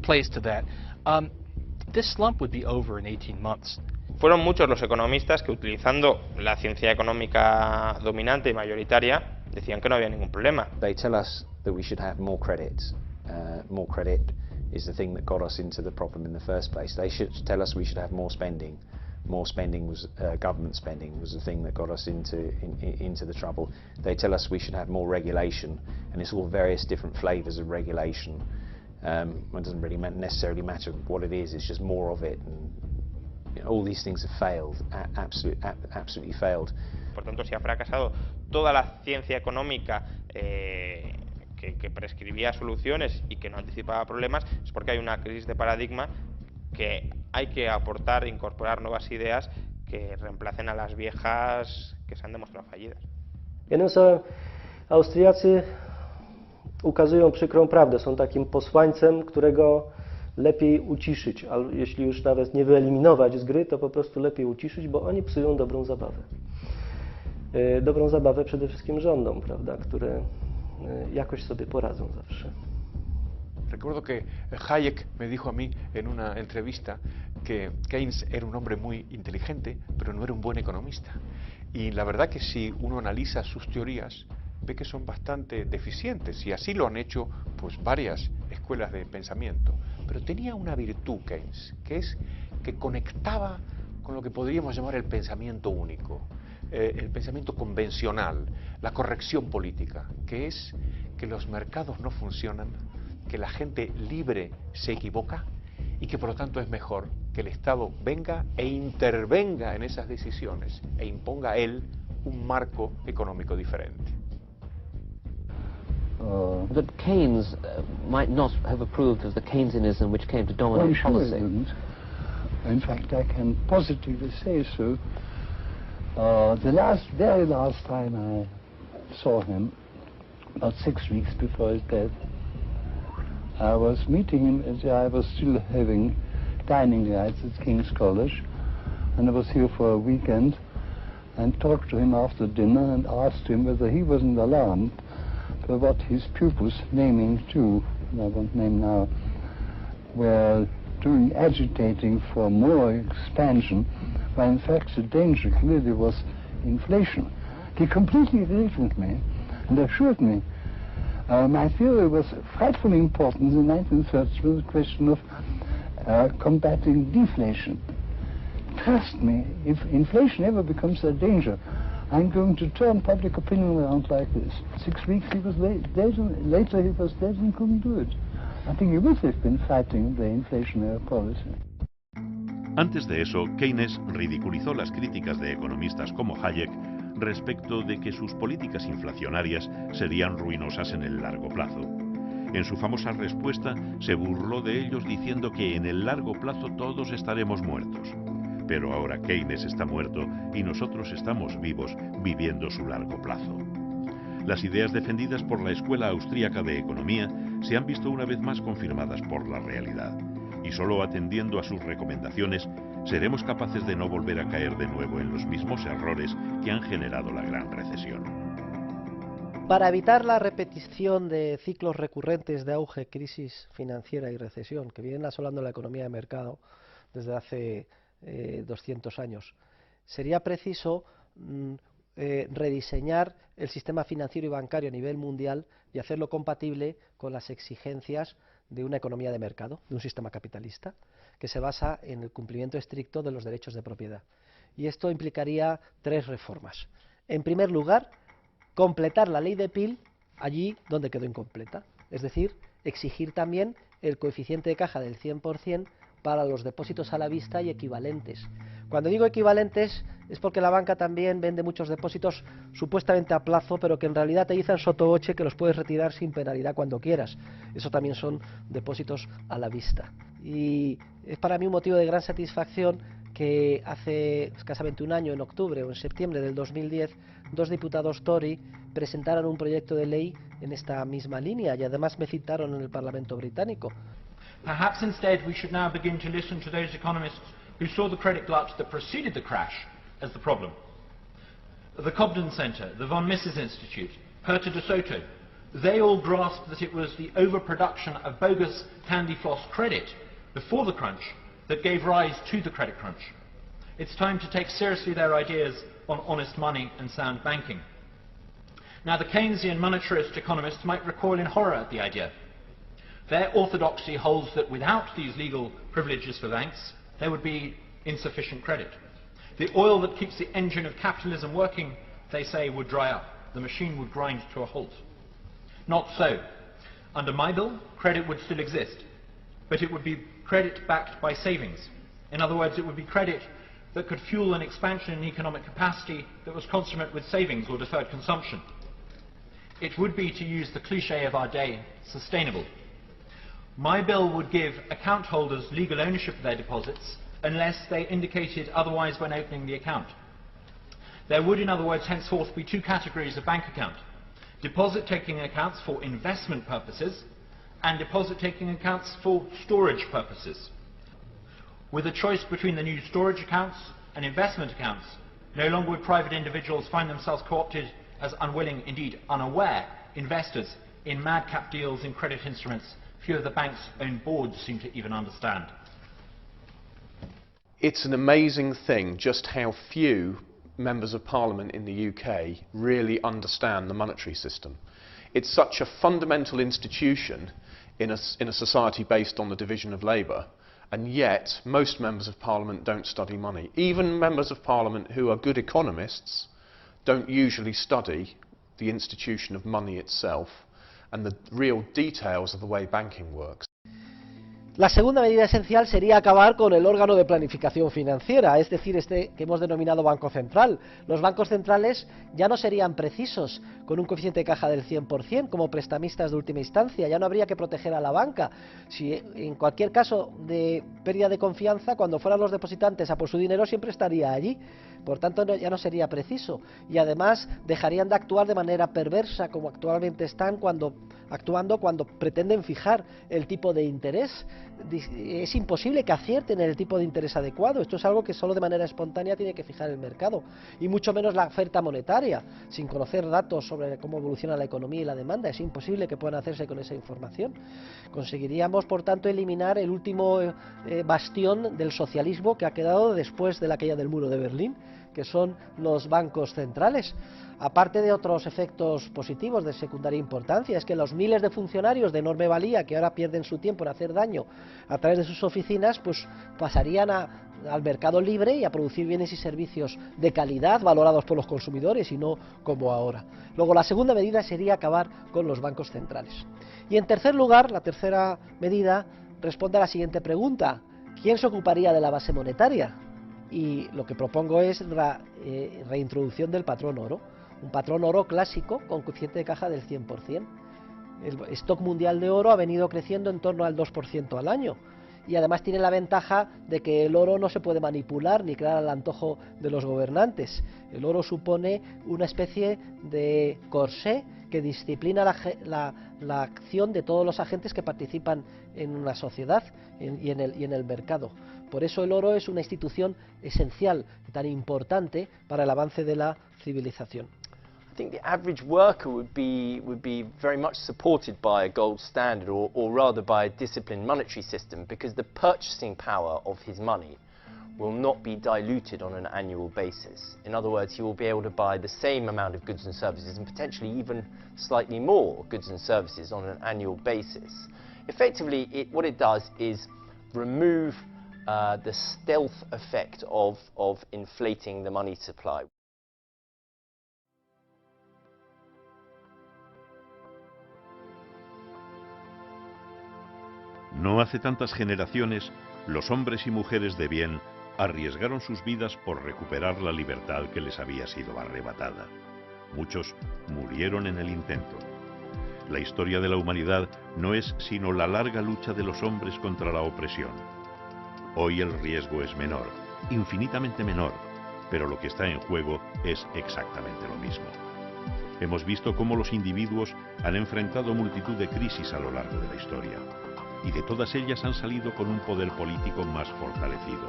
place to that, this slump would be over in 18 months. Fueron muchos los economistas que, utilizando la ciencia económica dominante y mayoritaria, decían que no había ningún problema. They tell us that we should have more credit. More credit is the thing that got us into the problem in the first place. They should tell us we should have more spending. More spending was government spending was the thing that got us into the trouble. They tell us we should have more regulation, and it's all various different flavors of regulation. It doesn't really necessarily matter what it is. It's just more of it. And all these things have failed. Absolutely failed. Por tanto, si ha fracasado toda la ciencia económica que prescribía soluciones y que no anticipaba problemas, es porque hay una crisis de paradigma, que hay que aportar, incorporar nuevas ideas que reemplacen a las viejas que se han demostrado fallidas. Austriacy ukazują przykrą prawdę, są takim posłańcem, którego lepiej uciszyć, a jeśli już nawet nie wyeliminować z gry, to po prostu lepiej uciszyć, bo oni psują dobrą zabawę. Dobrą zabawę przede wszystkim rządom, prawda, które jakoś sobie poradzą zawsze. Recuerdo que Hayek me dijo a mí en una entrevista que Keynes era un hombre muy inteligente, pero no era un buen economista. Y la verdad que si uno analiza sus teorías, ve que son bastante deficientes, y así lo han hecho pues varias escuelas de pensamiento. Pero tenía una virtud Keynes, que es que conectaba con lo que podríamos llamar el pensamiento único, el pensamiento convencional, la corrección política, que es que los mercados no funcionan, que la gente libre se equivoca y que por lo tanto es mejor que el Estado venga e intervenga en esas decisiones e imponga él un marco económico diferente. That Keynes might not have approved of the Keynesianism which came to dominate policy. In fact, I can positively say so. The very last time I saw him, about 6 weeks before his death, I was meeting him as I was still having dining rights at King's College, and I was here for a weekend, and talked to him after dinner and asked him whether he wasn't alarmed by what his pupils, naming two, I won't name now, were doing, agitating for more expansion, when in fact the danger clearly was inflation. He completely agreed with me and assured me my theory was frightfully important in the 1930s with the question of combating deflation. Trust me, if inflation ever becomes a danger, I'm going to turn public opinion around like this. 6 weeks he was later he was dead and couldn't do it. I think he would have been fighting the inflationary policy. Antes de eso, Keynes ridiculizó las críticas de economistas como Hayek respecto de que sus políticas inflacionarias serían ruinosas en el largo plazo. En su famosa respuesta se burló de ellos diciendo que en el largo plazo todos estaremos muertos. Pero ahora Keynes está muerto y nosotros estamos vivos viviendo su largo plazo. Las ideas defendidas por la Escuela Austríaca de Economía se han visto una vez más confirmadas por la realidad. y solo atendiendo a sus recomendaciones seremos capaces de no volver a caer de nuevo en los mismos errores que han generado la gran recesión. Para evitar la repetición de ciclos recurrentes de auge, crisis financiera y recesión que vienen asolando la economía de mercado desde hace 200 años, sería preciso rediseñar el sistema financiero y bancario a nivel mundial y hacerlo compatible con las exigencias de una economía de mercado, de un sistema capitalista, que se basa en el cumplimiento estricto de los derechos de propiedad. Y esto implicaría 3 reformas. En primer lugar, completar la ley de Peel allí donde quedó incompleta, es decir, exigir también el coeficiente de caja del 100% para los depósitos a la vista y equivalentes. Cuando digo equivalentes es porque la banca también vende muchos depósitos supuestamente a plazo, pero que en realidad te dicen sotoboche que los puedes retirar sin penalidad cuando quieras. Eso también son depósitos a la vista. Y es para mí un motivo de gran satisfacción que hace escasamente un año, en octubre o en septiembre del 2010, 2 diputados Tory presentaron un proyecto de ley en esta misma línea y además me citaron en el Parlamento británico. Perhaps instead we should now begin to listen to those economists who saw the credit glut that preceded the crash as the problem. The Cobden Centre, the Von Mises Institute, Herta de Soto, they all grasped that it was the overproduction of bogus candy floss credit before the crunch that gave rise to the credit crunch. It's time to take seriously their ideas on honest money and sound banking. Now, the Keynesian monetarist economists might recoil in horror at the idea. Their orthodoxy holds that without these legal privileges for banks, there would be insufficient credit. The oil that keeps the engine of capitalism working, they say, would dry up. The machine would grind to a halt. Not so. Under my bill, credit would still exist, but it would be credit backed by savings. In other words, it would be credit that could fuel an expansion in economic capacity that was consummate with savings or deferred consumption. It would be, to use the cliche of our day, sustainable. My bill would give account holders legal ownership of their deposits unless they indicated otherwise when opening the account. There would, in other words, henceforth be 2 categories of bank account: deposit-taking accounts for investment purposes and deposit-taking accounts for storage purposes. With a choice between the new storage accounts and investment accounts, no longer would private individuals find themselves co-opted as unwilling, indeed unaware, investors in madcap deals in credit instruments few of the bank's own boards seem to even understand. It's an amazing thing just how few members of parliament in the UK really understand the monetary system. It's such a fundamental institution in a society based on the division of labour, and yet most members of parliament don't study money. Even members of parliament who are good economists don't usually study the institution of money itself and the real details of the way banking works. La segunda medida esencial sería acabar con el órgano de planificación financiera, es decir, este que hemos denominado Banco Central. Los bancos centrales ya no serían precisos con un coeficiente de caja del 100% como prestamistas de última instancia, ya no habría que proteger a la banca. Si en cualquier caso de pérdida de confianza, cuando fueran los depositantes a por su dinero, siempre estaría allí. Por tanto, ya no sería preciso. Y además dejarían de actuar de manera perversa, como actualmente están actuando cuando pretenden fijar el tipo de interés. Es imposible que acierten el tipo de interés adecuado. Esto es algo que solo de manera espontánea tiene que fijar el mercado. Y mucho menos la oferta monetaria, sin conocer datos sobre cómo evoluciona la economía y la demanda. Es imposible que puedan hacerse con esa información. Conseguiríamos, por tanto, eliminar el último bastión del socialismo que ha quedado después de la caída del muro de Berlín, que son los bancos centrales. Aparte de otros efectos positivos de secundaria importancia, es que los miles de funcionarios de enorme valía que ahora pierden su tiempo en hacer daño a través de sus oficinas, pues pasarían al mercado libre y a producir bienes y servicios de calidad valorados por los consumidores y no como ahora. Luego, la segunda medida sería acabar con los bancos centrales. Y en tercer lugar, la tercera medida responde a la siguiente pregunta: ¿quién se ocuparía de la base monetaria? Y lo que propongo es la reintroducción del patrón oro, un patrón oro clásico con coeficiente de caja del 100%. El stock mundial de oro ha venido creciendo en torno al 2% al año y además tiene la ventaja de que el oro no se puede manipular ni crear al antojo de los gobernantes. El oro supone una especie de corsé que disciplina la acción de todos los agentes que participan en una sociedad y en el mercado. Por eso el oro es una institución esencial, tan importante para el avance de la civilización. I think the average worker would be very much supported by a gold standard, or rather by a disciplined monetary system, because the purchasing power of his money will not be diluted on an annual basis. In other words, he will be able to buy the same amount of goods and services, and potentially even slightly more goods and services on an annual basis. Effectively, what it does is remove the stealth effect of inflating the money supply. No hace tantas generaciones, los hombres y mujeres de bien arriesgaron sus vidas por recuperar la libertad que les había sido arrebatada. Muchos murieron en el intento. La historia de la humanidad no es sino la larga lucha de los hombres contra la opresión. Hoy el riesgo es menor, infinitamente menor, pero lo que está en juego es exactamente lo mismo. Hemos visto cómo los individuos han enfrentado multitud de crisis a lo largo de la historia, y de todas ellas han salido con un poder político más fortalecido.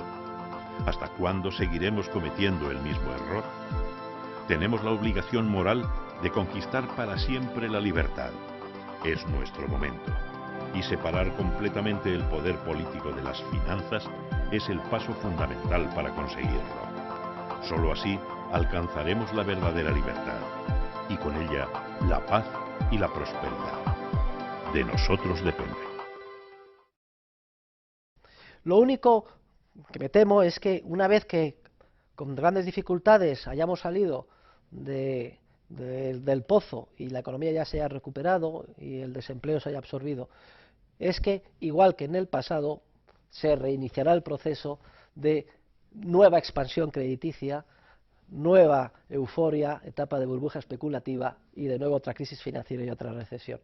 ¿Hasta cuándo seguiremos cometiendo el mismo error? Tenemos la obligación moral de conquistar para siempre la libertad. Es nuestro momento. Y separar completamente el poder político de las finanzas es el paso fundamental para conseguirlo. Solo así alcanzaremos la verdadera libertad, y con ella la paz y la prosperidad. De nosotros depende. Lo único que me temo es que una vez que con grandes dificultades hayamos salido del pozo y la economía ya se haya recuperado y el desempleo se haya absorbido, es que, igual que en el pasado, se reiniciará el proceso de nueva expansión crediticia, nueva euforia, etapa de burbuja especulativa y de nuevo otra crisis financiera y otra recesión.